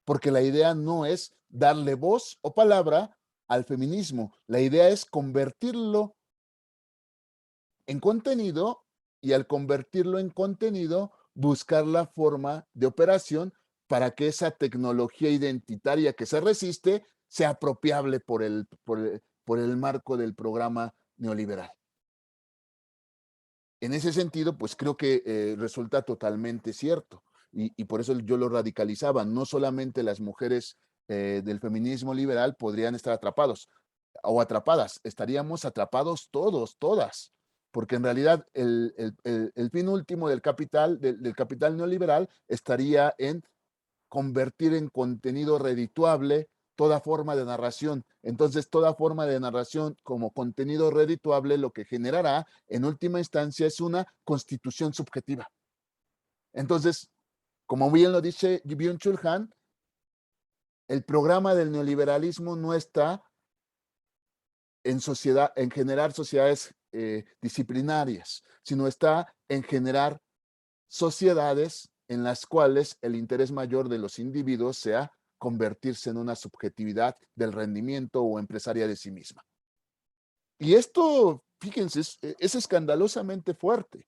porque la idea no es darle voz o palabra al feminismo, la idea es convertirlo en contenido y al convertirlo en contenido, buscar la forma de operación para que esa tecnología identitaria que se resiste sea apropiable por el marco del programa neoliberal. En ese sentido, pues creo que resulta totalmente cierto y por eso yo lo radicalizaba. No solamente las mujeres del feminismo liberal podrían estar atrapados o atrapadas, estaríamos atrapados todos, todas. porque en realidad el fin último del capital neoliberal estaría en convertir en contenido redituable toda forma de narración. Entonces, toda forma de narración como contenido redituable lo que generará en última instancia es una constitución subjetiva. Entonces, como bien lo dice Byung-Chul Han, el programa del neoliberalismo no está en generar sociedades disciplinarias, sino está en generar sociedades en las cuales el interés mayor de los individuos sea convertirse en una subjetividad del rendimiento o empresaria de sí misma. Y esto, fíjense, es escandalosamente fuerte.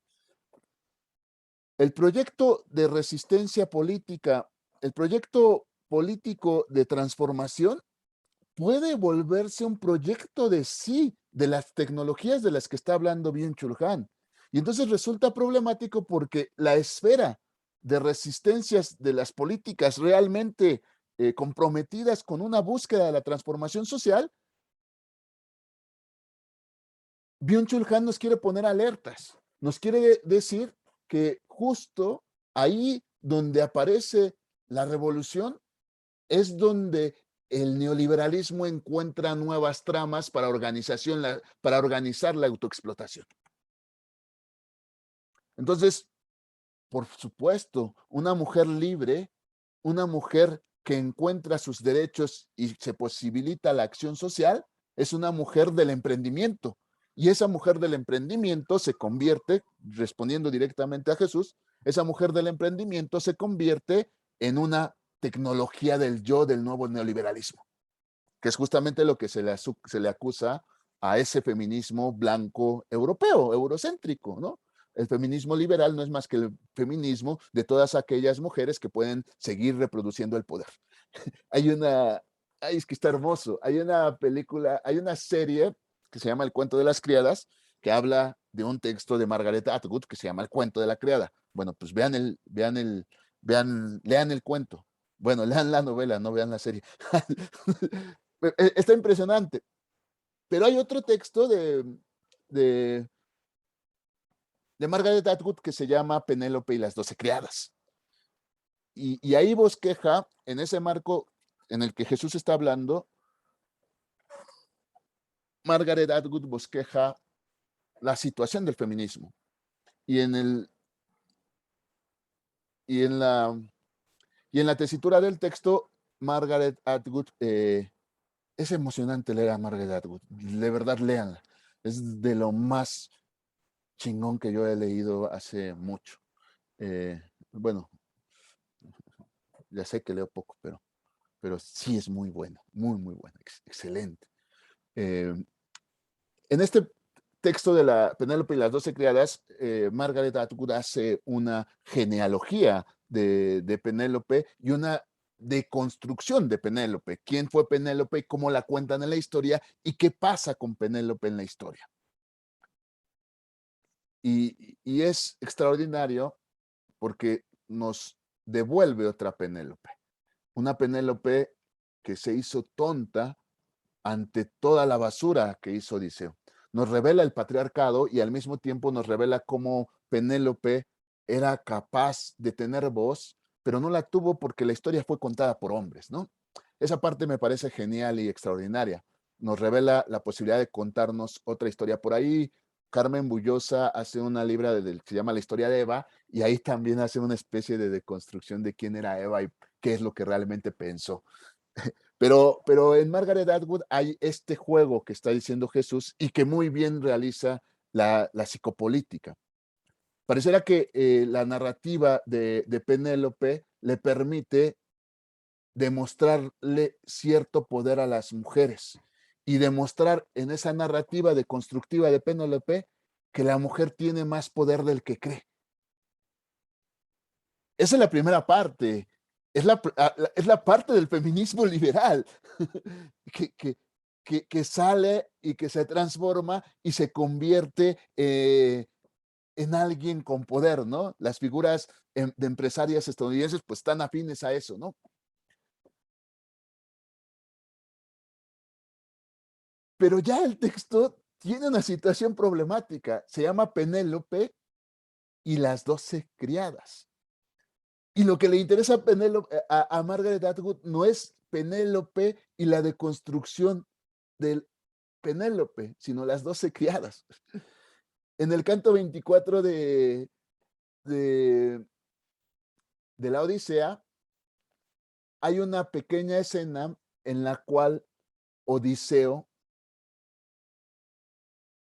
El proyecto de resistencia política, el proyecto político de transformación puede volverse un proyecto de sí, de las tecnologías de las que está hablando Byung-Chul Han. Y entonces resulta problemático porque la esfera de resistencias de las políticas realmente comprometidas con una búsqueda de la transformación social, Byung-Chul Han nos quiere poner alertas, nos quiere decir que justo ahí donde aparece la revolución es donde el neoliberalismo encuentra nuevas tramas para organizar la autoexplotación. Entonces, por supuesto, una mujer libre, una mujer que encuentra sus derechos y se posibilita la acción social, es una mujer del emprendimiento. Y esa mujer del emprendimiento se convierte, respondiendo directamente a Jesús, esa mujer del emprendimiento se convierte en una tecnología del yo del nuevo neoliberalismo, que es justamente lo que se le acusa a ese feminismo blanco europeo, eurocéntrico, ¿no? El feminismo liberal no es más que el feminismo de todas aquellas mujeres que pueden seguir reproduciendo el poder. Es que está hermoso, hay una película, hay una serie que se llama El cuento de las criadas, que habla de un texto de Margaret Atwood que se llama El cuento de la criada. Bueno, pues lean el cuento. Bueno, lean la novela, no vean la serie. Está impresionante. Pero hay otro texto de Margaret Atwood que se llama Penélope y las 12 criadas. Y ahí bosqueja, en ese marco en el que Jesús está hablando, Margaret Atwood bosqueja la situación del feminismo. Y en la tesitura del texto, Margaret Atwood, es emocionante leer a Margaret Atwood. De verdad, léanla. Es de lo más chingón que yo he leído hace mucho. Bueno, ya sé que leo poco, pero sí es muy buena, muy, muy buena, excelente. En este texto de la Penélope y las 12 criadas, Margaret Atwood hace una genealogía de Penélope y una deconstrucción de Penélope. ¿Quién fue Penélope y cómo la cuentan en la historia y qué pasa con Penélope en la historia? Y es extraordinario porque nos devuelve otra Penélope. Una Penélope que se hizo tonta ante toda la basura que hizo Odiseo. Nos revela el patriarcado y al mismo tiempo nos revela cómo Penélope era capaz de tener voz, pero no la tuvo porque la historia fue contada por hombres, ¿no? Esa parte me parece genial y extraordinaria. Nos revela la posibilidad de contarnos otra historia por ahí. Carmen Bullosa hace una libra que se llama La historia de Eva y ahí también hace una especie de deconstrucción de quién era Eva y qué es lo que realmente pensó. Pero en Margaret Atwood hay este juego que está diciendo Jesús y que muy bien realiza la psicopolítica. Pareciera que la narrativa de Penélope le permite demostrarle cierto poder a las mujeres y demostrar en esa narrativa deconstructiva de Penélope que la mujer tiene más poder del que cree. Esa es la primera parte. Es la parte del feminismo liberal que sale y que se transforma y se convierte en alguien con poder, ¿no? Las figuras de empresarias estadounidenses pues están afines a eso, ¿no? Pero ya el texto tiene una situación problemática. Se llama Penélope y las 12 criadas. Y lo que le interesa a, a Margaret Atwood no es Penélope y la deconstrucción del Penélope, sino las 12 criadas. En el canto 24 de la Odisea, hay una pequeña escena en la cual Odiseo,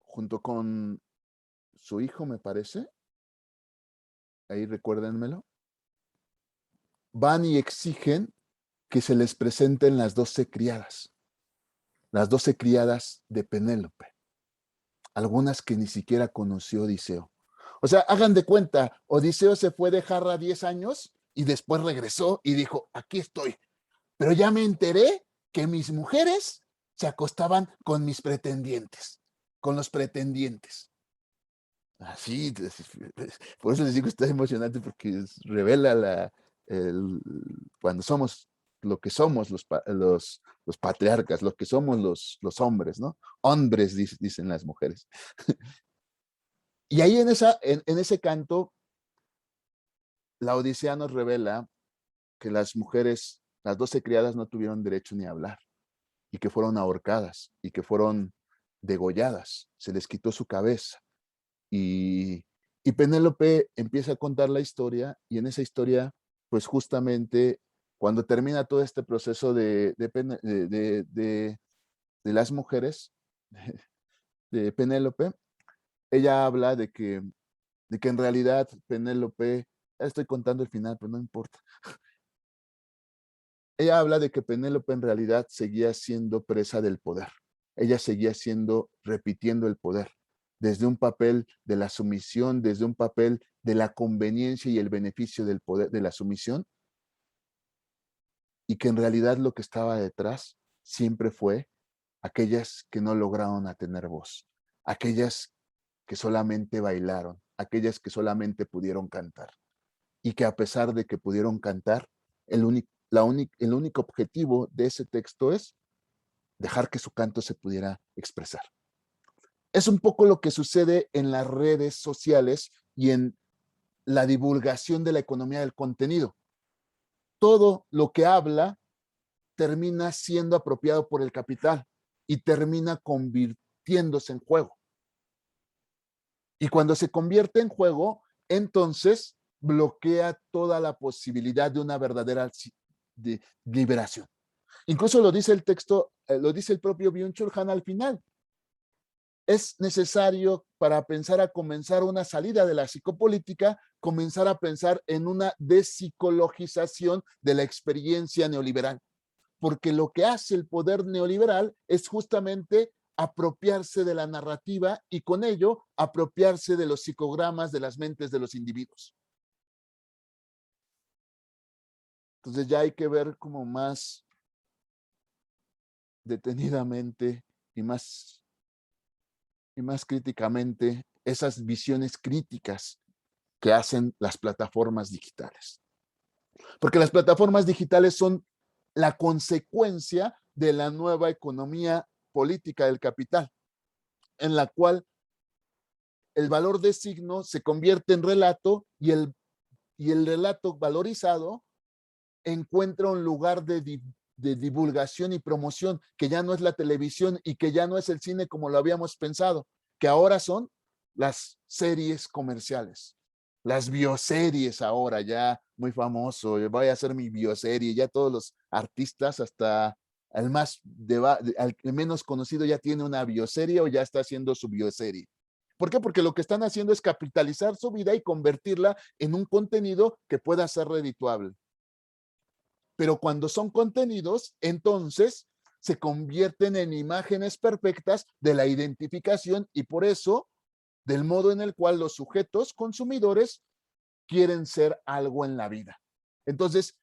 junto con su hijo, me parece, ahí recuérdenmelo, van y exigen que se les presenten las 12 criadas de Penélope, algunas que ni siquiera conoció Odiseo. O sea, hagan de cuenta, Odiseo se fue de jarra 10 años y después regresó y dijo, aquí estoy, pero ya me enteré que mis mujeres se acostaban con mis pretendientes, con los pretendientes. Así, por eso les digo, está emocionante porque revela cuando somos lo que somos los patriarcas, lo que somos los hombres, ¿no? Hombres, dicen las mujeres. Y ahí en ese canto, la Odisea nos revela que las mujeres, las 12 criadas, no tuvieron derecho ni a hablar, y que fueron ahorcadas, y que fueron degolladas, se les quitó su cabeza. Y Penélope empieza a contar la historia, y en esa historia, pues justamente, cuando termina todo este proceso de las mujeres, de Penélope, ella habla de que en realidad Penélope, estoy contando el final, pero no importa. Ella habla de que Penélope en realidad seguía siendo presa del poder. Ella seguía repitiendo el poder, desde un papel de la sumisión, desde un papel de la conveniencia y el beneficio del poder, de la sumisión, y que en realidad lo que estaba detrás siempre fue aquellas que no lograron a tener voz, aquellas que solamente bailaron, aquellas que solamente pudieron cantar, y que a pesar de que pudieron cantar, el único objetivo de ese texto es dejar que su canto se pudiera expresar. Es un poco lo que sucede en las redes sociales y en la divulgación de la economía del contenido. Todo lo que habla termina siendo apropiado por el capital y termina convirtiéndose en juego. Y cuando se convierte en juego, entonces bloquea toda la posibilidad de una verdadera liberación. Incluso lo dice el texto, lo dice el propio Byung-Chul Han al final. Es necesario, para pensar a comenzar una salida de la psicopolítica, comenzar a pensar en una despsicologización de la experiencia neoliberal. Porque lo que hace el poder neoliberal es justamente apropiarse de la narrativa y con ello apropiarse de los psicogramas de las mentes de los individuos. Entonces ya hay que ver como más detenidamente y más críticamente esas visiones críticas que hacen las plataformas digitales. Porque las plataformas digitales son la consecuencia de la nueva economía política del capital, en la cual el valor de signo se convierte en relato y el relato valorizado encuentra un lugar de divulgación y promoción, que ya no es la televisión y que ya no es el cine como lo habíamos pensado, que ahora son las series comerciales, las bioseries ahora, ya muy famoso, voy a hacer mi bioserie, ya todos los artistas, hasta el menos conocido ya tiene una bioserie o ya está haciendo su bioserie. ¿Por qué? Porque lo que están haciendo es capitalizar su vida y convertirla en un contenido que pueda ser redituable. Pero cuando son contenidos, entonces se convierten en imágenes perfectas de la identificación y por eso del modo en el cual los sujetos consumidores quieren ser algo en la vida. Entonces,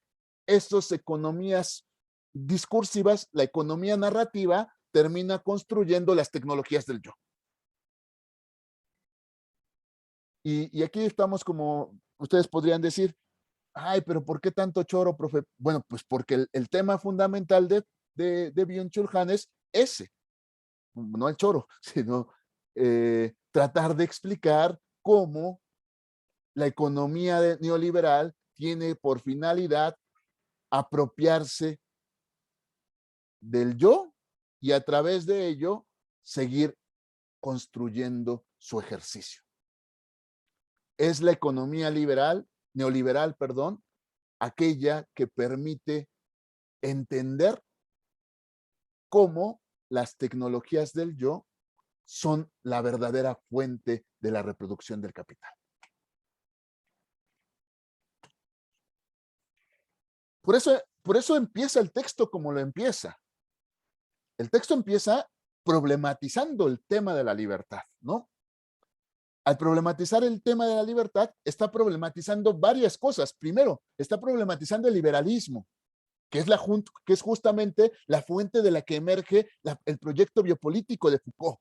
estas economías discursivas, la economía narrativa, termina construyendo las tecnologías del yo. Y aquí estamos como, ustedes podrían decir, ay, pero ¿por qué tanto choro, profe? Bueno, pues porque el tema fundamental de Byung-Chul Han es ese, no el choro, sino tratar de explicar cómo la economía neoliberal tiene por finalidad apropiarse del yo y a través de ello seguir construyendo su ejercicio. Es la economía neoliberal, aquella que permite entender cómo las tecnologías del yo son la verdadera fuente de la reproducción del capital. Por eso empieza el texto como lo empieza. El texto empieza problematizando el tema de la libertad, ¿no? Al problematizar el tema de la libertad, está problematizando varias cosas. Primero, está problematizando el liberalismo, que es justamente la fuente de la que emerge el proyecto biopolítico de Foucault.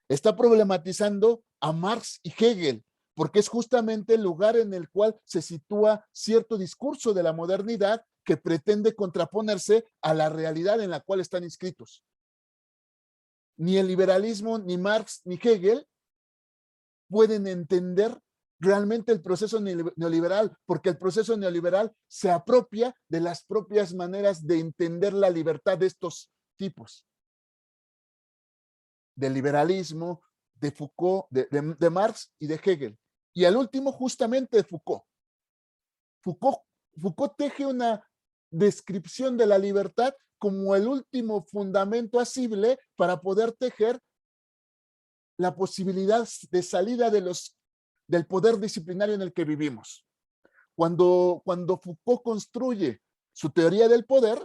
Está problematizando a Marx y Hegel, porque es justamente el lugar en el cual se sitúa cierto discurso de la modernidad que pretende contraponerse a la realidad en la cual están inscritos. Ni el liberalismo, ni Marx, ni Hegel pueden entender realmente el proceso neoliberal, porque el proceso neoliberal se apropia de las propias maneras de entender la libertad de estos tipos. Del liberalismo, de Foucault, de Marx y de Hegel. Y al último, justamente de Foucault. Foucault teje una descripción de la libertad como el último fundamento asible para poder tejer la posibilidad de salida del poder disciplinario en el que vivimos. Cuando Foucault construye su teoría del poder,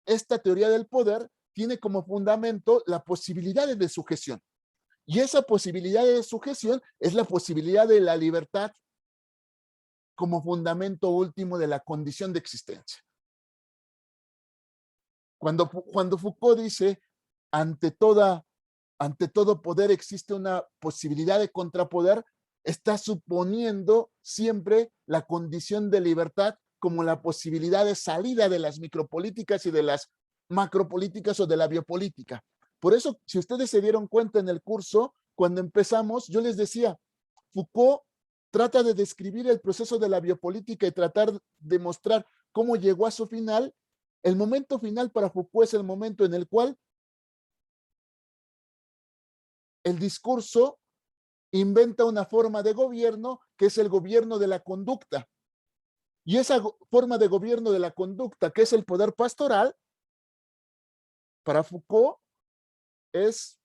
esta teoría del poder tiene como fundamento la posibilidad de sujeción. Y esa posibilidad de sujeción es la posibilidad de la libertad como fundamento último de la condición de existencia. Cuando Foucault dice, ante todo poder existe una posibilidad de contrapoder, está suponiendo siempre la condición de libertad como la posibilidad de salida de las micropolíticas y de las macropolíticas o de la biopolítica. Por eso, si ustedes se dieron cuenta en el curso, cuando empezamos, yo les decía, Foucault trata de describir el proceso de la biopolítica y tratar de mostrar cómo llegó a su final. El momento final para Foucault es el momento en el cual el discurso inventa una forma de gobierno que es el gobierno de la conducta. Y esa forma de gobierno de la conducta, que es el poder pastoral, para Foucault es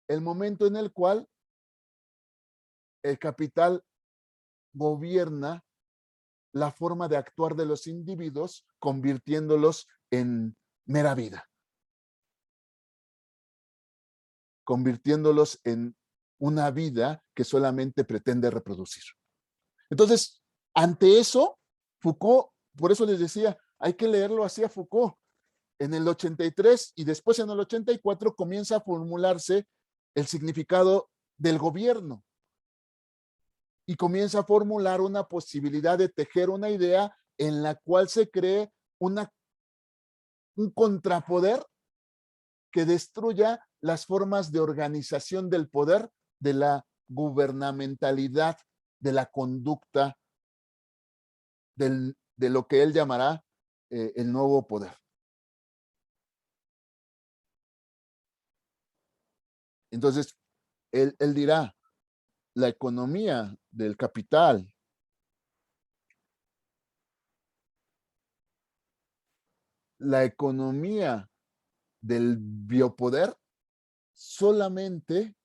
el momento en el cual el capital gobierna la forma de actuar de los individuos, convirtiéndolos en mera vida. Convirtiéndolos en una vida que solamente pretende reproducir. Entonces, ante eso, Foucault, por eso les decía, hay que leerlo así a Foucault. En el 83 y después en el 84 comienza a formularse el significado del gobierno y comienza a formular una posibilidad de tejer una idea en la cual se cree un contrapoder que destruya las formas de organización del poder, de la gubernamentalidad, de la conducta, de lo que él llamará el nuevo poder. Entonces, él dirá, la economía del capital, la economía del biopoder solamente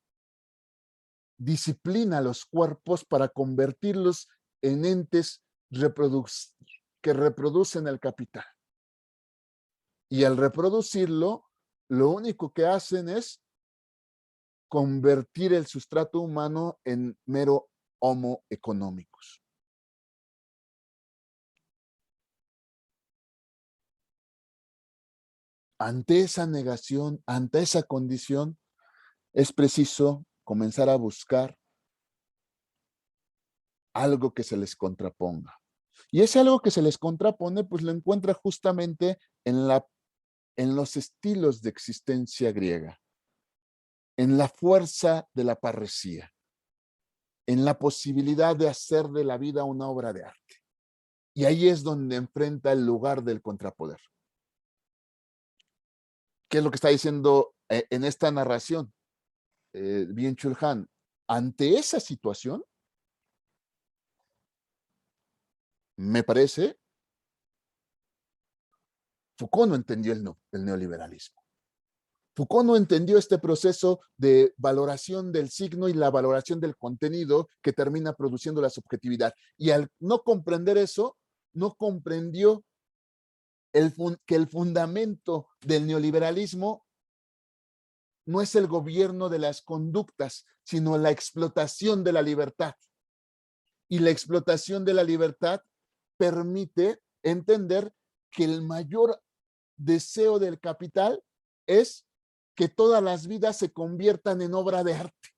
disciplina los cuerpos para convertirlos en entes que reproducen el capital. Y al reproducirlo, lo único que hacen es convertir el sustrato humano en mero homo económicos. Ante esa negación, ante esa condición, es preciso comenzar a buscar algo que se les contraponga. Y ese algo que se les contrapone, pues lo encuentra justamente en los estilos de existencia griega. en la fuerza de la parresía, en la posibilidad de hacer de la vida una obra de arte. Y ahí es donde enfrenta el lugar del contrapoder. ¿Qué es lo que está diciendo en esta narración? Byung-Chul Han, ante esa situación, me parece, Foucault no entendió el neoliberalismo. Foucault no entendió este proceso de valoración del signo y la valoración del contenido que termina produciendo la subjetividad. Y al no comprender eso, no comprendió que el fundamento del neoliberalismo no es el gobierno de las conductas, sino la explotación de la libertad. Y la explotación de la libertad permite entender que el mayor deseo del capital es que todas las vidas se conviertan en obra de arte.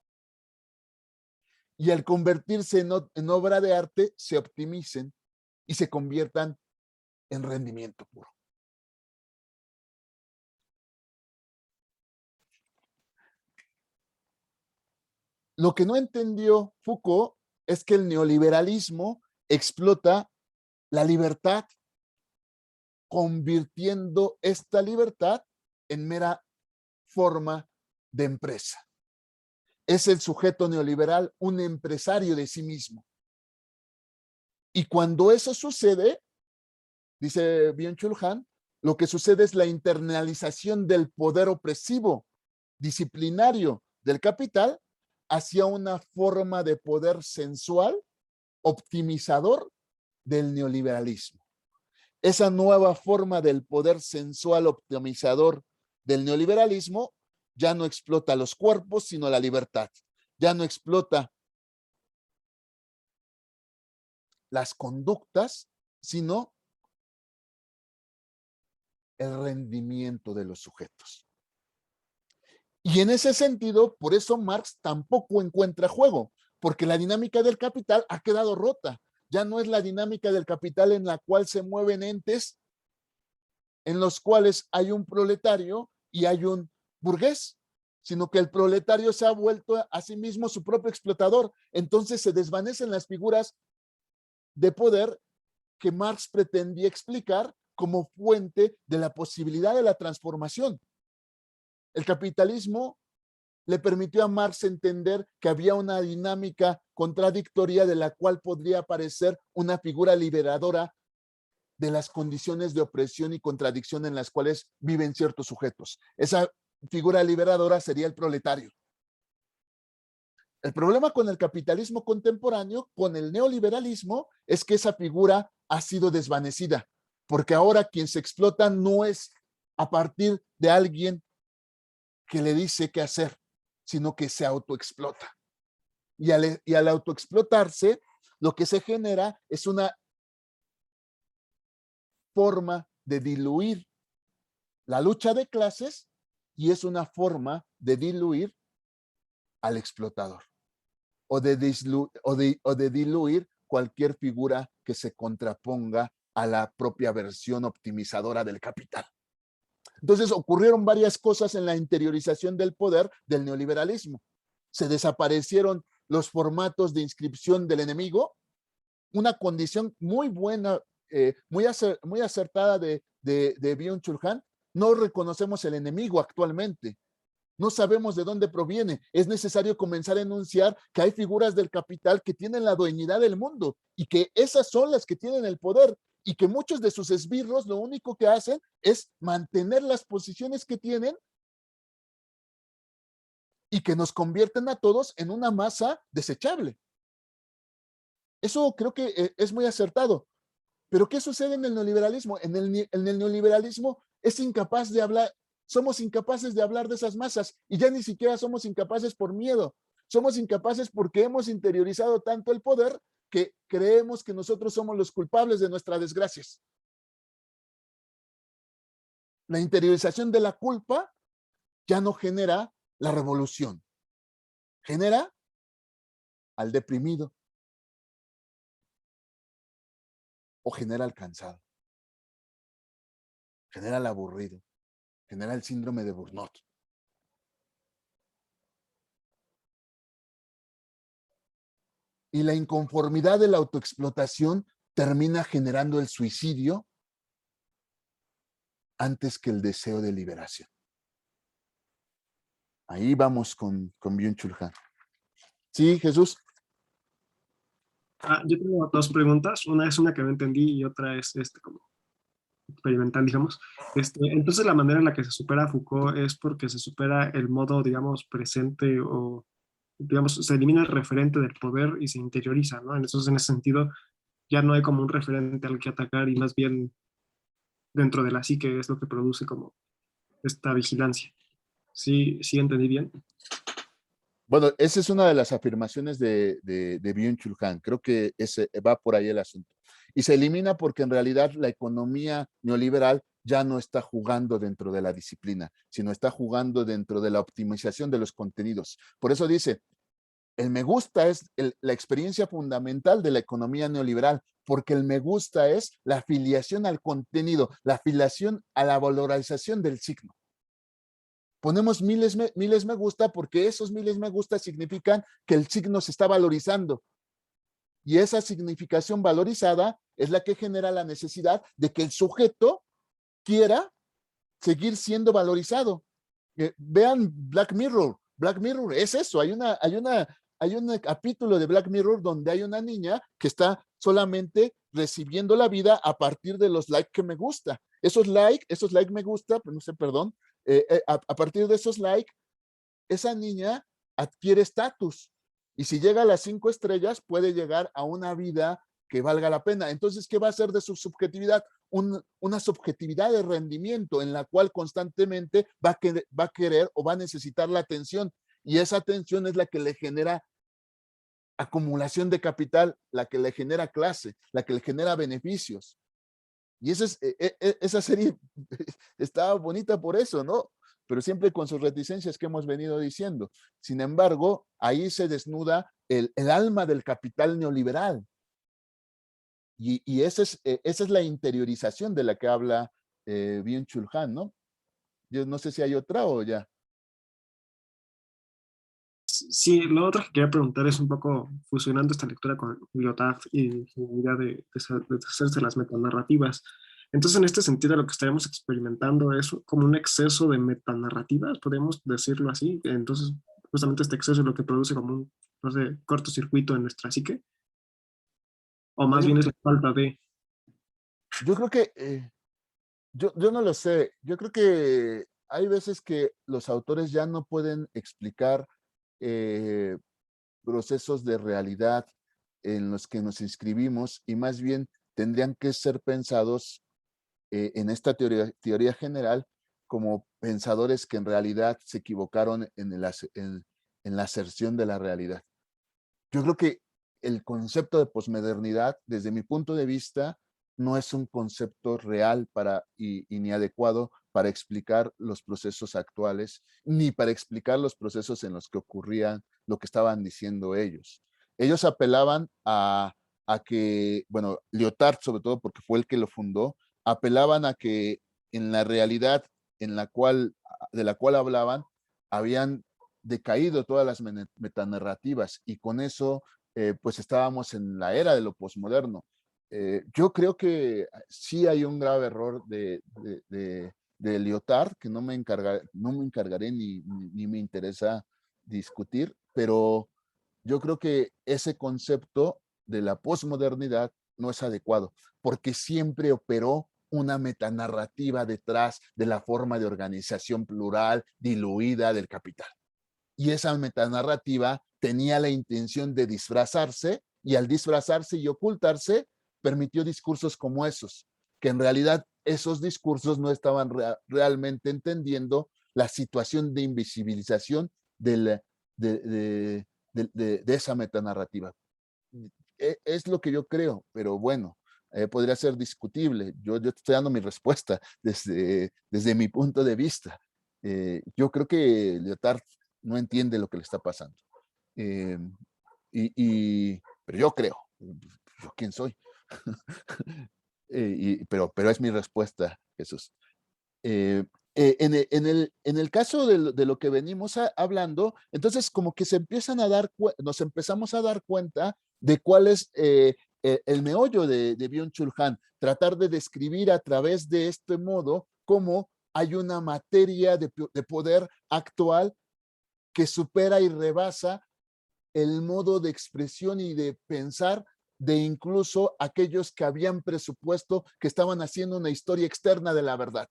Y al convertirse en obra de arte, se optimicen y se conviertan en rendimiento puro. Lo que no entendió Foucault es que el neoliberalismo explota la libertad, convirtiendo esta libertad en mera forma de empresa. Es el sujeto neoliberal un empresario de sí mismo. Y cuando eso sucede, dice Byung-Chul Han, lo que sucede es la internalización del poder opresivo, disciplinario del capital hacia una forma de poder sensual, optimizador del neoliberalismo. Esa nueva forma del poder sensual optimizador del neoliberalismo ya no explota los cuerpos, sino la libertad. Ya no explota las conductas, sino el rendimiento de los sujetos. Y en ese sentido, por eso Marx tampoco encuentra juego, porque la dinámica del capital ha quedado rota. Ya no es la dinámica del capital en la cual se mueven entes en los cuales hay un proletario y hay un burgués, sino que el proletario se ha vuelto a sí mismo su propio explotador. Entonces se desvanecen las figuras de poder que Marx pretendía explicar como fuente de la posibilidad de la transformación. El capitalismo le permitió a Marx entender que había una dinámica contradictoria de la cual podría aparecer una figura liberadora de las condiciones de opresión y contradicción en las cuales viven ciertos sujetos. Esa figura liberadora sería el proletario. El problema con el capitalismo contemporáneo, con el neoliberalismo, es que esa figura ha sido desvanecida, porque ahora quien se explota no es a partir de alguien que le dice qué hacer, sino que se autoexplota. Y al autoexplotarse, lo que se genera es una forma de diluir la lucha de clases y es una forma de diluir al explotador o de diluir cualquier figura que se contraponga a la propia versión optimizadora del capital. Entonces ocurrieron varias cosas en la interiorización del poder del neoliberalismo. Se desaparecieron los formatos de inscripción del enemigo, una condición muy buena, muy acertada de Byung-Chul Han. No reconocemos el enemigo actualmente. No sabemos de dónde proviene. Es necesario comenzar a enunciar que hay figuras del capital que tienen la dueñidad del mundo y que esas son las que tienen el poder y que muchos de sus esbirros lo único que hacen es mantener las posiciones que tienen y que nos convierten a todos en una masa desechable. Eso creo que es muy acertado. Pero ¿qué sucede en el neoliberalismo? En el neoliberalismo es incapaz de hablar, somos incapaces de hablar de esas masas y ya ni siquiera somos incapaces por miedo. Somos incapaces porque hemos interiorizado tanto el poder que creemos que nosotros somos los culpables de nuestras desgracias. La interiorización de la culpa ya no genera la revolución. Genera al deprimido o genera al cansado. Genera al aburrido. Genera el síndrome de Burnout. Y la inconformidad de la autoexplotación termina generando el suicidio antes que el deseo de liberación. Ahí vamos con Byung-Chul Han. Sí, Jesús. Yo tengo dos preguntas. Una es una que no entendí y otra es como experimental, digamos. Entonces, la manera en la que se supera Foucault es porque se supera el modo, digamos, presente o, digamos, se elimina el referente del poder y se interioriza, ¿no? Entonces, en ese sentido, ya no hay como un referente al que atacar y más bien dentro de la psique es lo que produce como esta vigilancia. ¿Sí, sí entendí bien? Bueno, esa es una de las afirmaciones de Byung-Chul Han. Creo que ese va por ahí el asunto. Y se elimina porque en realidad la economía neoliberal ya no está jugando dentro de la disciplina, sino está jugando dentro de la optimización de los contenidos. Por eso dice, el me gusta es la experiencia fundamental de la economía neoliberal, porque el me gusta es la afiliación al contenido, la afiliación a la valorización del signo. Ponemos miles me gusta porque esos miles me gusta significan que el signo se está valorizando. Y esa significación valorizada es la que genera la necesidad de que el sujeto quiera seguir siendo valorizado. Vean Black Mirror. Black Mirror es eso. Hay un capítulo de Black Mirror donde hay una niña que está solamente recibiendo la vida a partir de los likes que me gusta. Esos likes me gusta, no sé, perdón, a partir de esos likes, esa niña adquiere estatus. Y si llega a las 5 estrellas, puede llegar a una vida que valga la pena. Entonces, ¿qué va a hacer de su subjetividad? Una subjetividad de rendimiento en la cual constantemente va a querer o va a necesitar la atención. Y esa atención es la que le genera acumulación de capital, la que le genera clase, la que le genera beneficios. Y esa serie estaba bonita por eso, ¿no? Pero siempre con sus reticencias que hemos venido diciendo. Sin embargo, ahí se desnuda el alma del capital neoliberal. Y esa es la interiorización de la que habla Byung-Chul Han, ¿no? Yo no sé si hay otra o ya. Sí, lo otro que quería preguntar es un poco fusionando esta lectura con Lyotard y su idea de hacerse las metanarrativas. Entonces, en este sentido, lo que estaremos experimentando es como un exceso de metanarrativas, podemos decirlo así. Entonces, justamente este exceso es lo que produce como un, no sé, cortocircuito en nuestra psique, o más bien es la falta de... Yo creo que, yo no lo sé, yo creo que hay veces que los autores ya no pueden explicar procesos de realidad en los que nos inscribimos y más bien tendrían que ser pensados en esta teoría general como pensadores que en realidad se equivocaron en la aserción de la realidad. Yo creo que el concepto de posmodernidad, desde mi punto de vista, no es un concepto real y ni adecuado para explicar los procesos actuales, ni para explicar los procesos en los que ocurrían lo que estaban diciendo ellos. Ellos apelaban a que, bueno, Lyotard sobre todo porque fue el que lo fundó, apelaban a que en la realidad de la cual hablaban, habían decaído todas las metanarrativas y con eso pues estábamos en la era de lo posmoderno. Yo creo que sí hay un grave error de Lyotard que no me encargaré ni me interesa discutir, pero yo creo que ese concepto de la posmodernidad no es adecuado, porque siempre operó una metanarrativa detrás de la forma de organización plural, diluida del capital. Y esa metanarrativa tenía la intención de disfrazarse y al disfrazarse y ocultarse permitió discursos como esos, que en realidad esos discursos no estaban realmente entendiendo la situación de invisibilización de esa metanarrativa. Es lo que yo creo, pero bueno, podría ser discutible. Yo estoy dando mi respuesta desde mi punto de vista. Yo creo que Lyotard no entiende lo que le está pasando. Eh, pero yo creo, ¿yo quién soy? Pero es mi respuesta, Jesús. En el caso de lo que venimos hablando, entonces como que nos empezamos a dar cuenta de cuál es el meollo de Byung-Chul Han, tratar de describir a través de este modo cómo hay una materia de poder actual que supera y rebasa el modo de expresión y de pensar de incluso aquellos que habían presupuesto que estaban haciendo una historia externa de la verdad.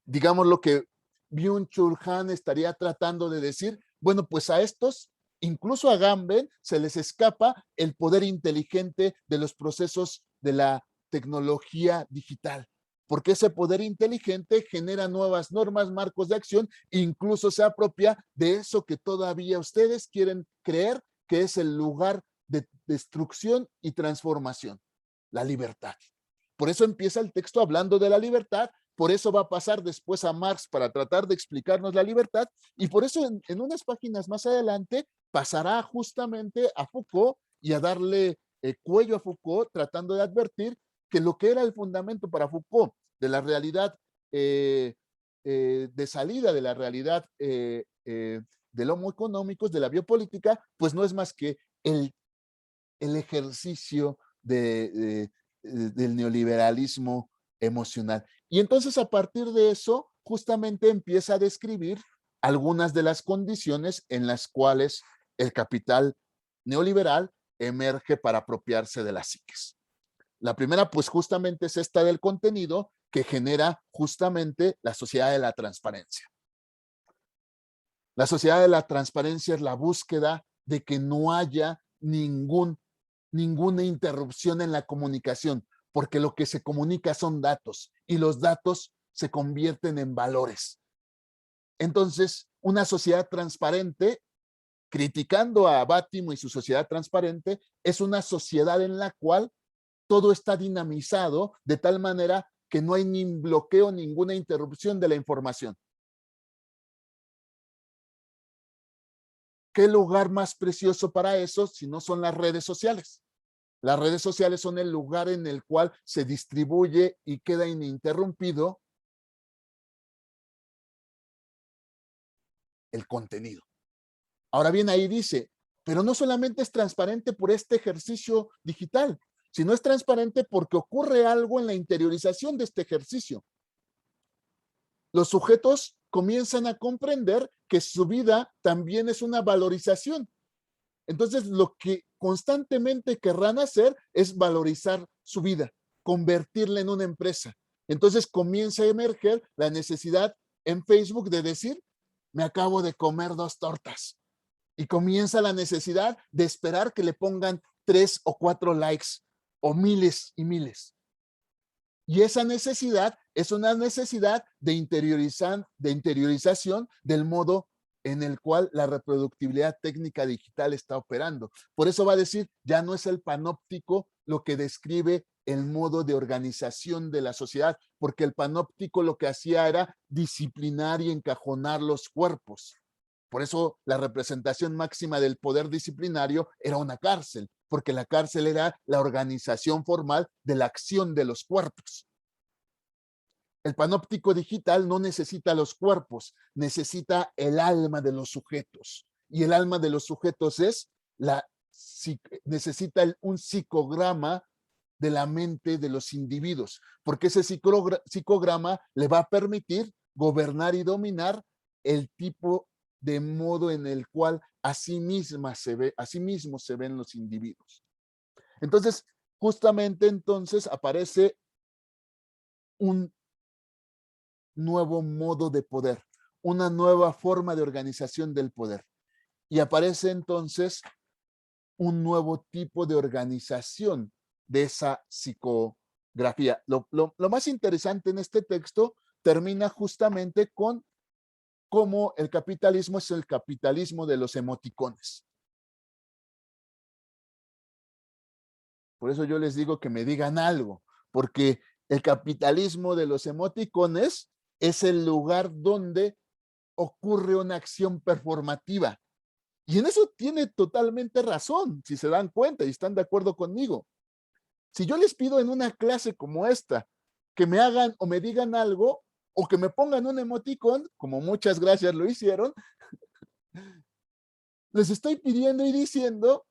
Digamos lo que Byung-Chul Han estaría tratando de decir, bueno, pues a estos, incluso a Gamben, se les escapa el poder inteligente de los procesos de la tecnología digital, porque ese poder inteligente genera nuevas normas, marcos de acción, incluso se apropia de eso que todavía ustedes quieren creer que es el lugar de destrucción y transformación, la libertad. Por eso empieza el texto hablando de la libertad, por eso va a pasar después a Marx para tratar de explicarnos la libertad, y por eso en unas páginas más adelante pasará justamente a Foucault y a darle cuello a Foucault, tratando de advertir que lo que era el fundamento para Foucault de la realidad, de salida de la realidad del homo económicos, de la biopolítica, pues no es más que el ejercicio del neoliberalismo emocional. Y entonces a partir de eso, justamente empieza a describir algunas de las condiciones en las cuales el capital neoliberal emerge para apropiarse de las psiques. La primera, pues justamente es esta del contenido que genera justamente la sociedad de la transparencia. La sociedad de la transparencia es la búsqueda de que no haya ninguna interrupción en la comunicación, porque lo que se comunica son datos y los datos se convierten en valores. Entonces, una sociedad transparente, criticando a Bátimo y su sociedad transparente, es una sociedad en la cual todo está dinamizado de tal manera que no hay ni bloqueo, ninguna interrupción de la información. ¿Qué lugar más precioso para eso si no son las redes sociales? Las redes sociales son el lugar en el cual se distribuye y queda ininterrumpido el contenido. Ahora bien, ahí dice, pero no solamente es transparente por este ejercicio digital, sino es transparente porque ocurre algo en la interiorización de este ejercicio. Los sujetos comienzan a comprender que su vida también es una valorización. Entonces, lo que constantemente querrán hacer es valorizar su vida, convertirla en una empresa. Entonces comienza a emerger la necesidad en Facebook de decir, me acabo de comer 2 tortas. Y comienza la necesidad de esperar que le pongan 3 o 4 likes o miles y miles. Y esa necesidad es una necesidad de interiorización del modo en el cual la reproductibilidad técnica digital está operando. Por eso va a decir, ya no es el panóptico lo que describe el modo de organización de la sociedad, porque el panóptico lo que hacía era disciplinar y encajonar los cuerpos. Por eso la representación máxima del poder disciplinario era una cárcel, porque la cárcel era la organización formal de la acción de los cuerpos. El panóptico digital no necesita los cuerpos, necesita el alma de los sujetos. Y el alma de los sujetos es necesita un psicograma de la mente de los individuos, porque ese psicograma le va a permitir gobernar y dominar el tipo de modo en el cual a sí mismo se ven los individuos. Entonces, justamente entonces aparece un nuevo modo de poder, una nueva forma de organización del poder. Y aparece entonces un nuevo tipo de organización de esa psicografía. Lo más interesante en este texto termina justamente con cómo el capitalismo es el capitalismo de los emoticones. Por eso yo les digo que me digan algo, porque el capitalismo de los emoticones es el lugar donde ocurre una acción performativa. Y en eso tiene totalmente razón, si se dan cuenta y están de acuerdo conmigo. Si yo les pido en una clase como esta que me hagan o me digan algo o que me pongan un emoticón, como muchas gracias lo hicieron, les estoy pidiendo y diciendo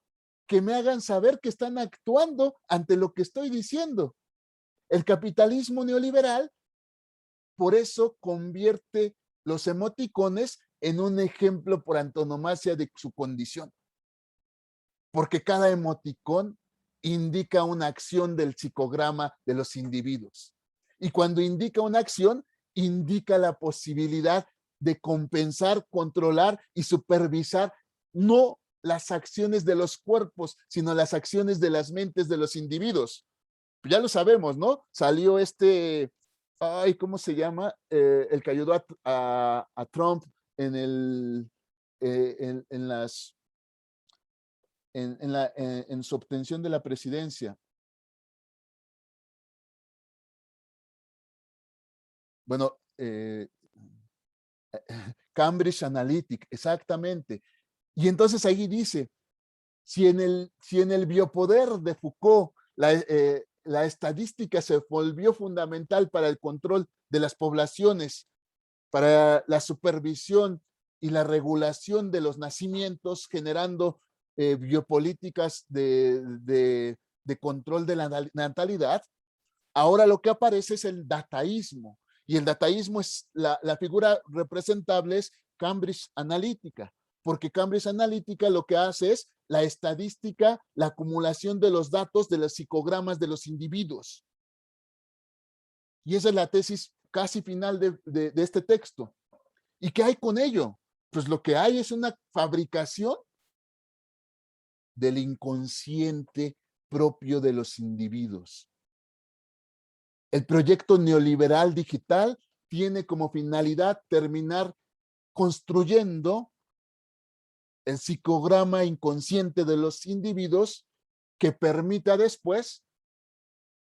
que me hagan saber que están actuando ante lo que estoy diciendo. El capitalismo neoliberal, por eso, convierte los emoticones en un ejemplo por antonomasia de su condición. Porque cada emoticón indica una acción del psicograma de los individuos. Y cuando indica una acción, indica la posibilidad de compensar, controlar y supervisar no las acciones de los cuerpos, sino las acciones de las mentes de los individuos. Ya lo sabemos, ¿no? Salió ¿cómo se llama? El que ayudó a Trump en en su obtención de la presidencia. Bueno, Cambridge Analytica, exactamente. Y entonces ahí dice, si en el biopoder de Foucault la estadística se volvió fundamental para el control de las poblaciones, para la supervisión y la regulación de los nacimientos, generando biopolíticas de control de la natalidad, ahora lo que aparece es el dataísmo. Y el dataísmo es la figura representable es Cambridge Analytica, porque Cambridge Analytica lo que hace es la estadística, la acumulación de los datos de los psicogramas de los individuos. Y esa es la tesis casi final de este texto. ¿Y qué hay con ello? Pues lo que hay es una fabricación del inconsciente propio de los individuos. El proyecto neoliberal digital tiene como finalidad terminar construyendo el psicograma inconsciente de los individuos que permita después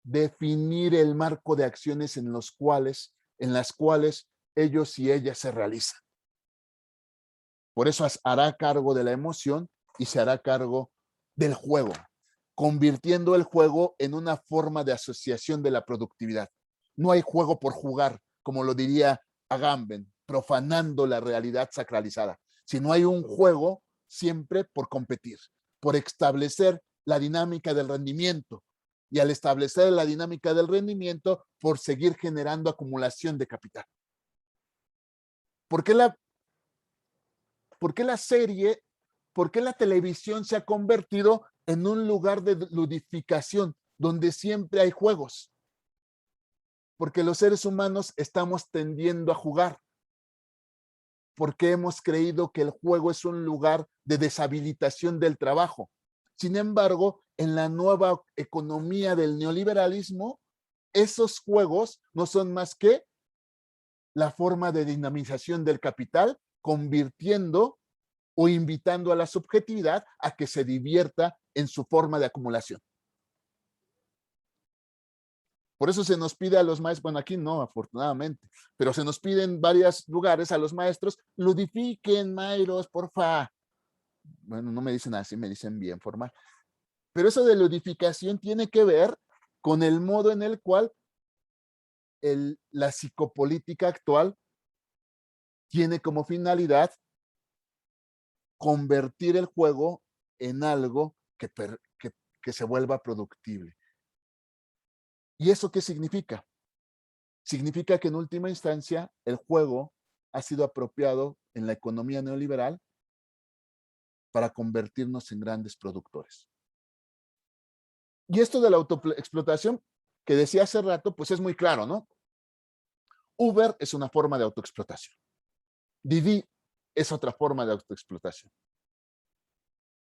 definir el marco de acciones en las cuales ellos y ellas se realizan. Por eso hará cargo de la emoción y se hará cargo del juego, convirtiendo el juego en una forma de asociación de la productividad. No hay juego por jugar, como lo diría Agamben, profanando la realidad sacralizada, sino hay un juego siempre por competir, por establecer la dinámica del rendimiento, y al establecer la dinámica del rendimiento, por seguir generando acumulación de capital. ¿Por qué la serie, por qué la televisión se ha convertido en un lugar de ludificación donde siempre hay juegos? Porque los seres humanos estamos tendiendo a jugar. Porque hemos creído que el juego es un lugar de deshabilitación del trabajo. Sin embargo, en la nueva economía del neoliberalismo, esos juegos no son más que la forma de dinamización del capital, convirtiendo o invitando a la subjetividad a que se divierta en su forma de acumulación. Por eso se nos pide a los maestros, bueno, aquí no, afortunadamente, pero se nos pide en varios lugares a los maestros, ludifiquen, Mairos, porfa. Bueno, no me dicen así, me dicen bien formal. Pero eso de ludificación tiene que ver con el modo en el cual la psicopolítica actual tiene como finalidad convertir el juego en algo que se vuelva productible. ¿Y eso qué significa? Significa que en última instancia el juego ha sido apropiado en la economía neoliberal para convertirnos en grandes productores. Y esto de la autoexplotación que decía hace rato, pues es muy claro, ¿no? Uber es una forma de autoexplotación. Didi es otra forma de autoexplotación.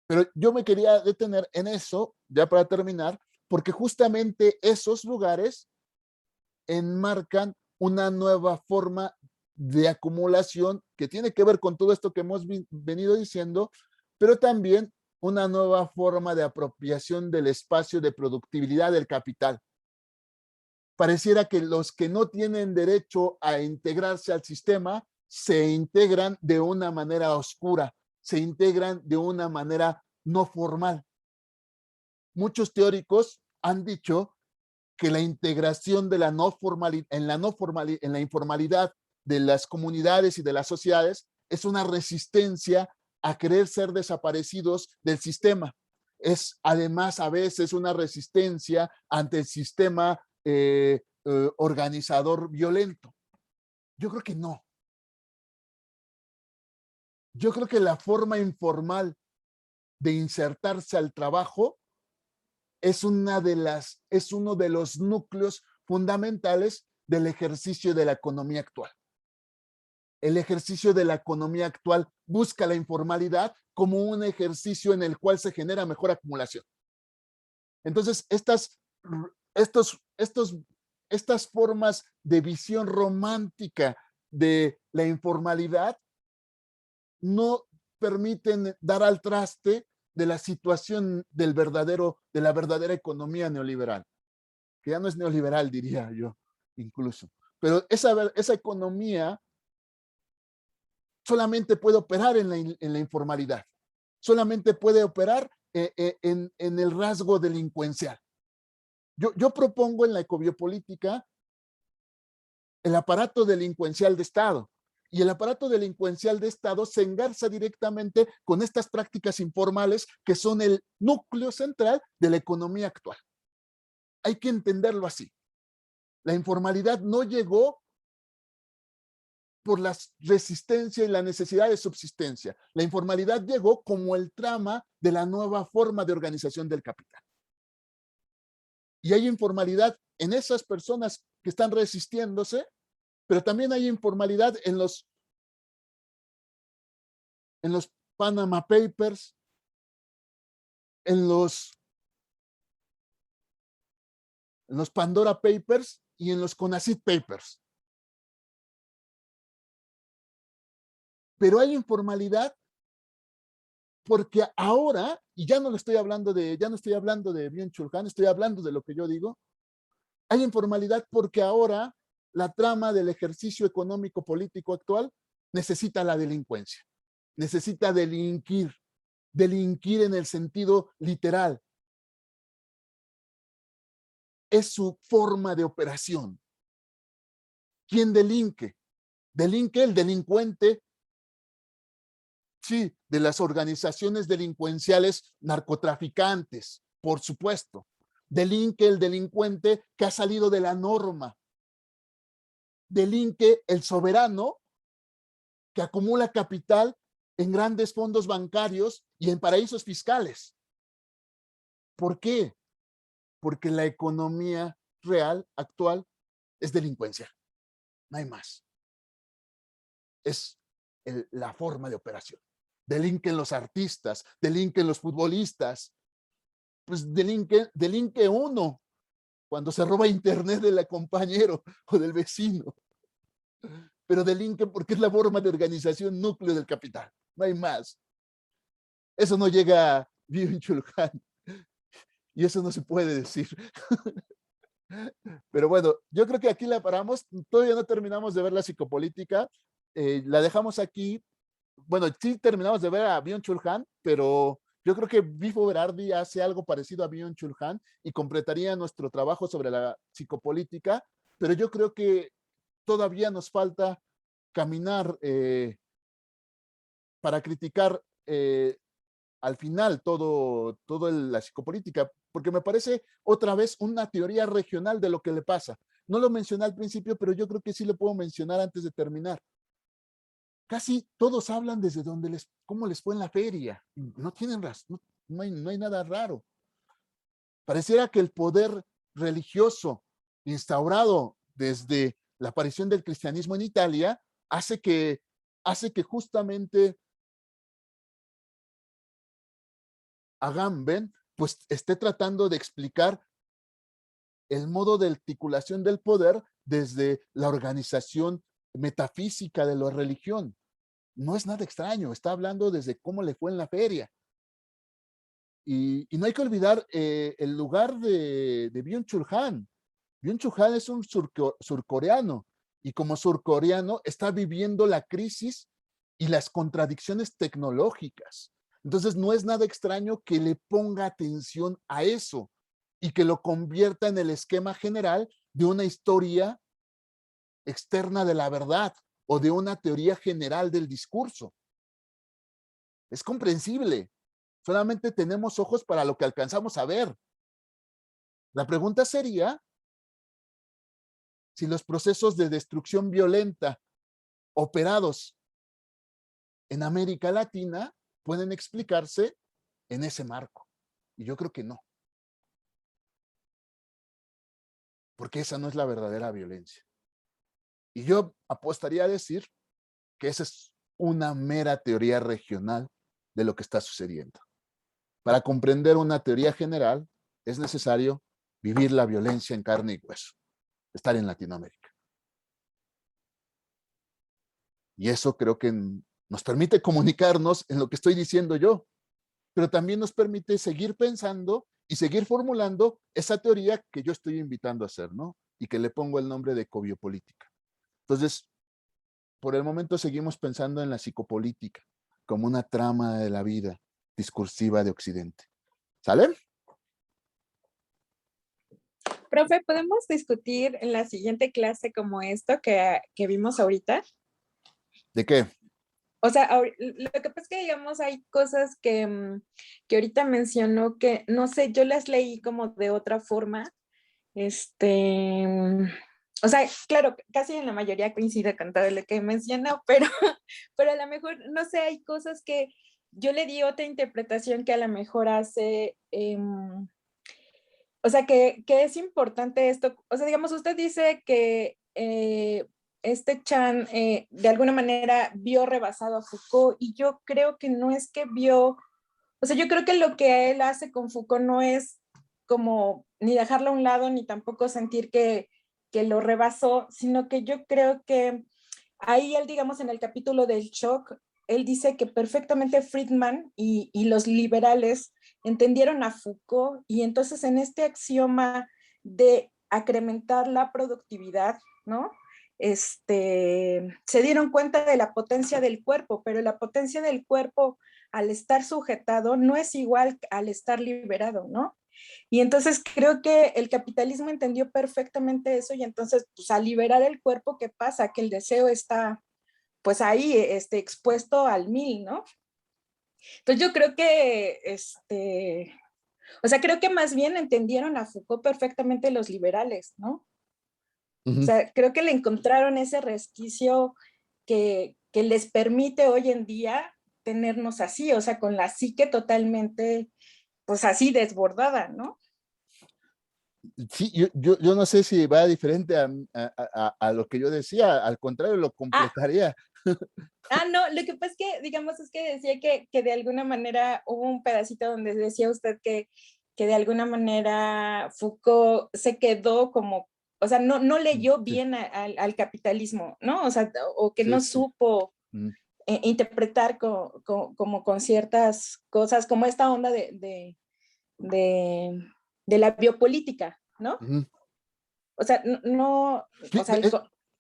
Pero yo me quería detener en eso, ya para terminar, porque justamente esos lugares enmarcan una nueva forma de acumulación que tiene que ver con todo esto que hemos venido diciendo, pero también una nueva forma de apropiación del espacio de productividad del capital. Pareciera que los que no tienen derecho a integrarse al sistema se integran de una manera oscura, se integran de una manera no formal. Muchos teóricos han dicho que la integración de la en la informalidad de las comunidades y de las sociedades es una resistencia a querer ser desaparecidos del sistema. es además a veces una resistencia ante el sistema organizador violento. Yo creo que no. Yo creo que la forma informal de insertarse al trabajo es uno de los núcleos fundamentales del ejercicio de la economía actual. El ejercicio de la economía actual busca la informalidad como un ejercicio en el cual se genera mejor acumulación. Entonces, estas formas de visión romántica de la informalidad no permiten dar al traste de la situación de la verdadera economía neoliberal, que ya no es neoliberal, diría yo, incluso. Pero esa economía solamente puede operar en la informalidad, solamente puede operar en el rasgo delincuencial. Yo propongo en la ecobiopolítica el aparato delincuencial de Estado, y el aparato delincuencial de Estado se engarza directamente con estas prácticas informales que son el núcleo central de la economía actual. Hay que entenderlo así. La informalidad no llegó por la resistencia y la necesidad de subsistencia. La informalidad llegó como el trama de la nueva forma de organización del capital. Y hay informalidad en esas personas que están resistiéndose, pero también hay informalidad en los Panama Papers, en los Pandora Papers y en los CONACYT Papers. Pero hay informalidad porque ahora, y ya no estoy hablando de Byung-Chul Han, estoy hablando de lo que yo digo, hay informalidad porque ahora la trama del ejercicio económico político actual necesita la delincuencia, necesita delinquir en el sentido literal. Es su forma de operación. ¿Quién delinque? Delinque el delincuente, sí, de las organizaciones delincuenciales narcotraficantes, por supuesto. Delinque el delincuente que ha salido de la norma. Delinque el soberano que acumula capital en grandes fondos bancarios y en paraísos fiscales. ¿Por qué? Porque la economía real, actual, es delincuencia. No hay más. Es la forma de operación. Delinquen los artistas, delinquen los futbolistas. Pues delinque uno cuando se roba internet del compañero o del vecino. Pero delinquen porque es la forma de organización núcleo del capital. No hay más. Eso no llega a Byung-Chul Han. Y eso no se puede decir. Pero bueno, yo creo que aquí la paramos. Todavía no terminamos de ver la psicopolítica. La dejamos aquí. Bueno, sí terminamos de ver a Byung-Chul Han, pero yo creo que Bifo Berardi hace algo parecido a Byung-Chul Han y completaría nuestro trabajo sobre la psicopolítica, pero yo creo que todavía nos falta caminar para criticar al final todo la psicopolítica, porque me parece otra vez una teoría regional de lo que le pasa. No lo mencioné al principio, pero yo creo que sí lo puedo mencionar antes de terminar. Casi todos hablan desde cómo les fue en la feria. No tienen razón, no hay nada raro. Pareciera que el poder religioso instaurado desde la aparición del cristianismo en Italia hace que justamente Agamben pues esté tratando de explicar el modo de articulación del poder desde la organización metafísica de la religión. No es nada extraño, está hablando desde cómo le fue en la feria. Y no hay que olvidar el lugar de Byung-Chul Han. Byung-Chul Han es un surcoreano y como surcoreano está viviendo la crisis y las contradicciones tecnológicas. Entonces no es nada extraño que le ponga atención a eso y que lo convierta en el esquema general de una historia externa de la verdad o de una teoría general del discurso. Es comprensible. Solamente tenemos ojos para lo que alcanzamos a ver. La pregunta sería si los procesos de destrucción violenta operados en América Latina pueden explicarse en ese marco. Y yo creo que no. Porque esa no es la verdadera violencia. Y yo apostaría a decir que esa es una mera teoría regional de lo que está sucediendo. Para comprender una teoría general es necesario vivir la violencia en carne y hueso, estar en Latinoamérica. Y eso creo que nos permite comunicarnos en lo que estoy diciendo yo, pero también nos permite seguir pensando y seguir formulando esa teoría que yo estoy invitando a hacer, ¿no? Y que le pongo el nombre de ecobiopolítica. Entonces, por el momento seguimos pensando en la psicopolítica como una trama de la vida discursiva de Occidente. ¿Sale? Profe, ¿podemos discutir en la siguiente clase como esto que vimos ahorita? ¿De qué? O sea, lo que pasa es que, digamos, hay cosas que ahorita mencionó que, no sé, yo las leí como de otra forma. O sea, claro, casi en la mayoría coincide con todo lo que mencionó, pero a lo mejor, no sé, hay cosas que yo le di otra interpretación que a lo mejor hace, o sea, que es importante esto. O sea, digamos, usted dice que Chan de alguna manera vio rebasado a Foucault y yo creo que no es que vio, o sea, yo creo que lo que él hace con Foucault no es como ni dejarlo a un lado ni tampoco sentir que lo rebasó, sino que yo creo que ahí él, digamos, en el capítulo del shock, él dice que perfectamente Friedman y los liberales entendieron a Foucault y entonces en este axioma de acrementar la productividad, ¿no? Se dieron cuenta de la potencia del cuerpo, pero la potencia del cuerpo al estar sujetado no es igual al estar liberado, ¿no? Y entonces creo que el capitalismo entendió perfectamente eso y entonces pues al liberar el cuerpo, ¿qué pasa? Que el deseo está pues ahí expuesto al 1000, ¿no? Entonces yo creo que, o sea, creo que más bien entendieron a Foucault perfectamente los liberales, ¿no? O sea, creo que le encontraron ese resquicio que les permite hoy en día tenernos así, o sea, con la psique totalmente, pues así desbordada, ¿no? Sí, yo no sé si va diferente a lo que yo decía, al contrario, lo completaría. No, lo que pasa es que, digamos, es que decía que de alguna manera hubo un pedacito donde decía usted que de alguna manera Foucault se quedó como, o sea, no leyó bien al capitalismo, ¿no? O sea, o que no supo interpretar como con ciertas cosas, como esta onda de la biopolítica, ¿no? O sea, no, o sea,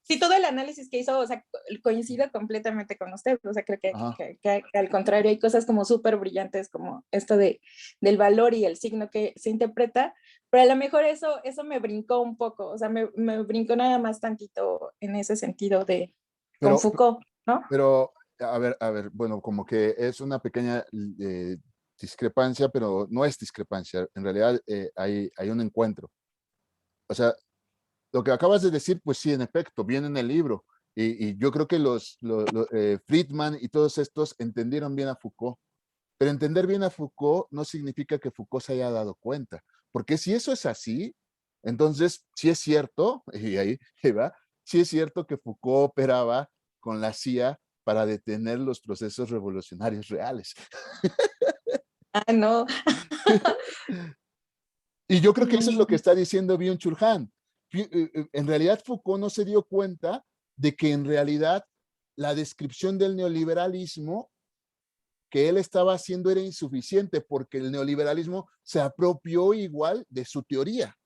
sí, todo el análisis que hizo, o sea, coincido completamente con usted, o sea, creo que al contrario hay cosas como súper brillantes, como esto del valor y el signo que se interpreta, pero a lo mejor eso me brincó un poco, o sea, me brincó nada más tantito en ese sentido con Foucault, ¿no? Pero, a ver, bueno, como que es una pequeña discrepancia, pero no es discrepancia, en realidad hay un encuentro. O sea, lo que acabas de decir, pues sí, en efecto, viene en el libro. Y yo creo que Friedman y todos estos entendieron bien a Foucault. Pero entender bien a Foucault no significa que Foucault se haya dado cuenta. Porque si eso es así, entonces sí es cierto, y ahí va, sí es cierto que Foucault operaba con la CIA para detener los procesos revolucionarios reales. No. Y yo creo que eso es lo que está diciendo Byung-Chul Han. En realidad Foucault no se dio cuenta de que en realidad la descripción del neoliberalismo que él estaba haciendo era insuficiente porque el neoliberalismo se apropió igual de su teoría.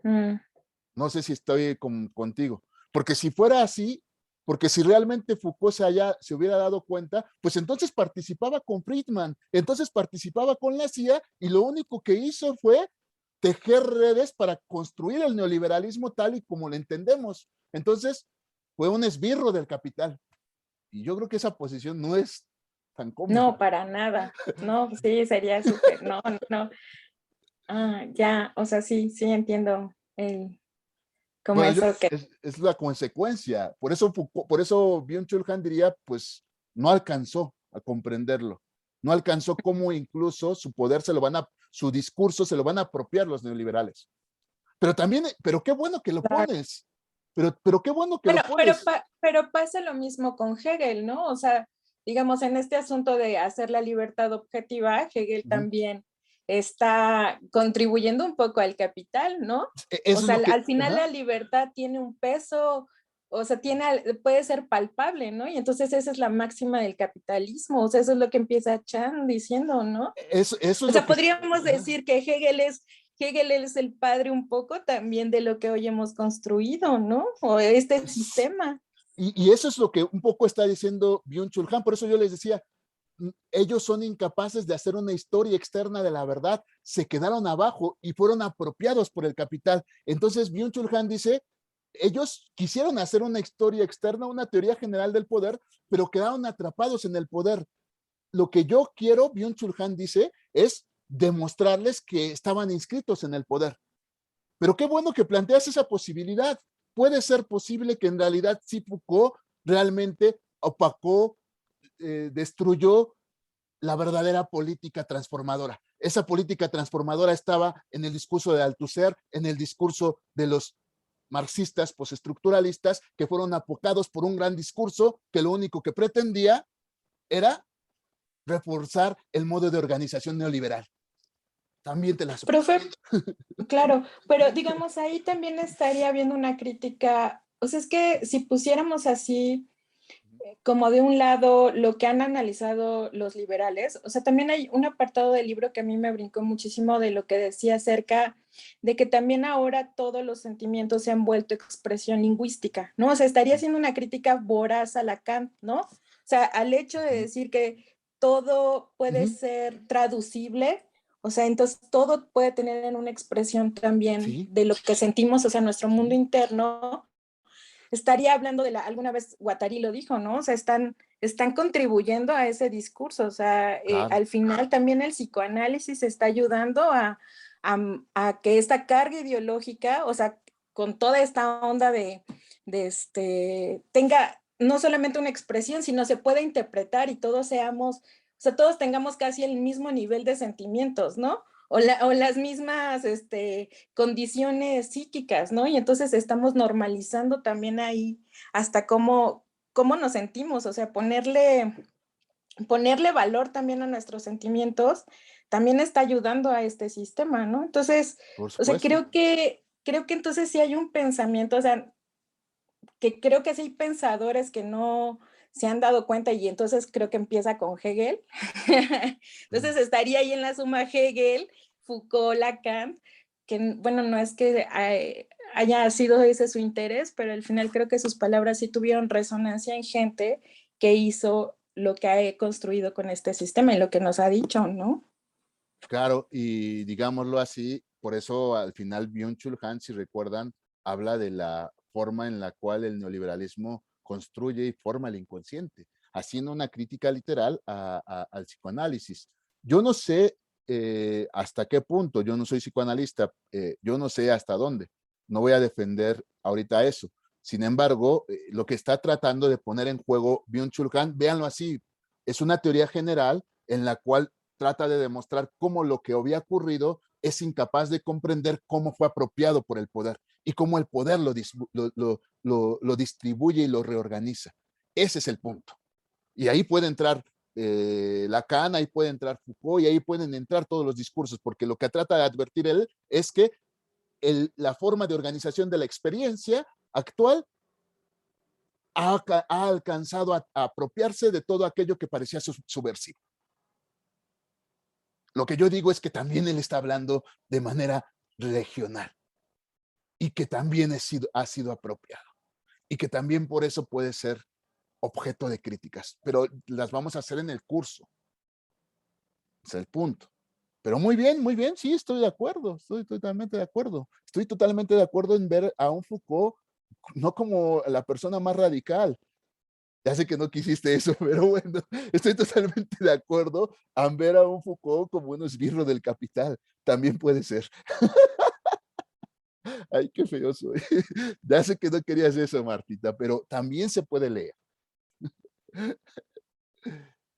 No sé si estoy contigo. Porque si fuera así, porque si realmente Foucault se hubiera dado cuenta, pues entonces participaba con Friedman, entonces participaba con la CIA y lo único que hizo fue tejer redes para construir el neoliberalismo tal y como lo entendemos. Entonces, fue un esbirro del capital. Y yo creo que esa posición no es tan cómoda. No, para nada. No, sí, sería súper, no, no, no. Ah, ya, o sea, sí, sí entiendo como Bueno, eso que... es la consecuencia. Por eso Byung-Chul Han diría, pues no alcanzó a comprenderlo. No alcanzó cómo incluso su poder su discurso se lo van a apropiar los neoliberales. Pero también, pero qué bueno que lo pones. Pero qué bueno que Bueno, lo pones. pero pasa lo mismo con Hegel, ¿no? O sea, digamos, en este asunto de hacer la libertad objetiva, Hegel también está contribuyendo un poco al capital, ¿no? O Eso es sea, lo que... al final Ajá. la libertad tiene un peso, o sea, puede ser palpable, ¿no? Y entonces esa es la máxima del capitalismo, o sea, eso es lo que empieza Chan diciendo, ¿no? Eso es O lo sea, que... podríamos decir que Hegel es el padre un poco también de lo que hoy hemos construido, ¿no? O este sistema. Y eso es lo que un poco está diciendo Byung-Chul Han. Por eso yo les decía, ellos son incapaces de hacer una historia externa de la verdad, se quedaron abajo y fueron apropiados por el capital. Entonces Byung-Chul Han dice, ellos quisieron hacer una historia externa, una teoría general del poder, pero quedaron atrapados en el poder. Lo que yo quiero, Byung-Chul Han dice, es demostrarles que estaban inscritos en el poder. Pero qué bueno que planteas esa posibilidad. Puede ser posible que en realidad sí Foucault realmente opacó, destruyó la verdadera política transformadora. Esa política transformadora estaba en el discurso de Althusser, en el discurso de los marxistas postestructuralistas, que fueron apocados por un gran discurso que lo único que pretendía era reforzar el modo de organización neoliberal. También te la acepto. Profe, claro, pero digamos ahí también estaría habiendo una crítica, o sea, es que si pusiéramos así como de un lado lo que han analizado los liberales, o sea, también hay un apartado del libro que a mí me brincó muchísimo de lo que decía acerca de que también ahora todos los sentimientos se han vuelto expresión lingüística, ¿no? O sea, estaría haciendo una crítica voraz a Lacan, ¿no? O sea, al hecho de decir que todo puede ser traducible, o sea, entonces todo puede tener una expresión también de lo que sentimos, o sea, nuestro mundo interno. Estaría hablando alguna vez Guattari lo dijo, ¿no? O sea, están contribuyendo a ese discurso, o sea, Claro. al final también el psicoanálisis está ayudando a que esta carga ideológica, o sea, con toda esta onda tenga no solamente una expresión, sino se pueda interpretar y todos seamos, o sea, todos tengamos casi el mismo nivel de sentimientos, ¿no? O las mismas condiciones psíquicas, ¿no? Y entonces estamos normalizando también ahí hasta cómo nos sentimos, o sea, ponerle valor también a nuestros sentimientos también está ayudando a este sistema, ¿no? Entonces, o sea, creo que entonces sí hay un pensamiento, o sea, que creo que sí hay pensadores que no se han dado cuenta y entonces creo que empieza con Hegel. Entonces estaría ahí en la suma Hegel, Foucault, Lacan, que bueno, no es que haya sido ese su interés, pero al final creo que sus palabras sí tuvieron resonancia en gente que hizo lo que ha construido con este sistema y lo que nos ha dicho, ¿no? Claro, y digámoslo así, por eso al final Byung-Chul Han, si recuerdan, habla de la forma en la cual el neoliberalismo construye y forma el inconsciente, haciendo una crítica literal al psicoanálisis. Yo no sé hasta qué punto, yo no soy psicoanalista, yo no sé hasta dónde, no voy a defender ahorita eso. Sin embargo, lo que está tratando de poner en juego Byung-Chul Han, véanlo así, es una teoría general en la cual trata de demostrar cómo lo que había ocurrido es incapaz de comprender cómo fue apropiado por el poder y cómo el poder lo distribuye y lo reorganiza. Ese es el punto. Y ahí puede entrar Lacan, ahí puede entrar Foucault y ahí pueden entrar todos los discursos, porque lo que trata de advertir él es que la forma de organización de la experiencia actual ha alcanzado a apropiarse de todo aquello que parecía subversivo. Lo que yo digo es que también él está hablando de manera regional y que también ha sido apropiado y que también por eso puede ser objeto de críticas, pero las vamos a hacer en el curso. Ese es el punto. Pero muy bien, sí, estoy de acuerdo, estoy totalmente de acuerdo. Estoy totalmente de acuerdo en ver a un Foucault no como la persona más radical, Ya sé que no quisiste eso, pero bueno, estoy totalmente de acuerdo en ver a un Foucault como un esbirro del capital. También puede ser. Ay, qué feo soy. Ya sé que no querías eso, Martita, pero también se puede leer.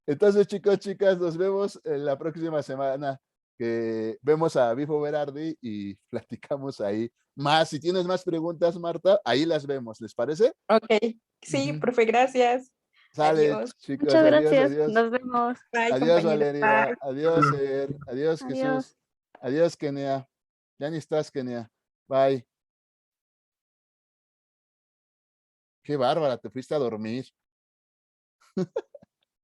Entonces, chicos, chicas, nos vemos en la próxima semana que vemos a Bifo Berardi y platicamos ahí más. Si tienes más preguntas, Marta, ahí las vemos. ¿Les parece? Ok, sí, Ujú. profe, gracias. Sale, Adiós. chicos, Muchas adiós, gracias. adiós. Nos vemos. Bye, Adiós, compañeros. Valeria. Bye. Adiós, Ser. Adiós, Adiós. Jesús. Adiós, Kenia. Ya ni estás, Kenia. Bye. Qué bárbara, te fuiste a dormir.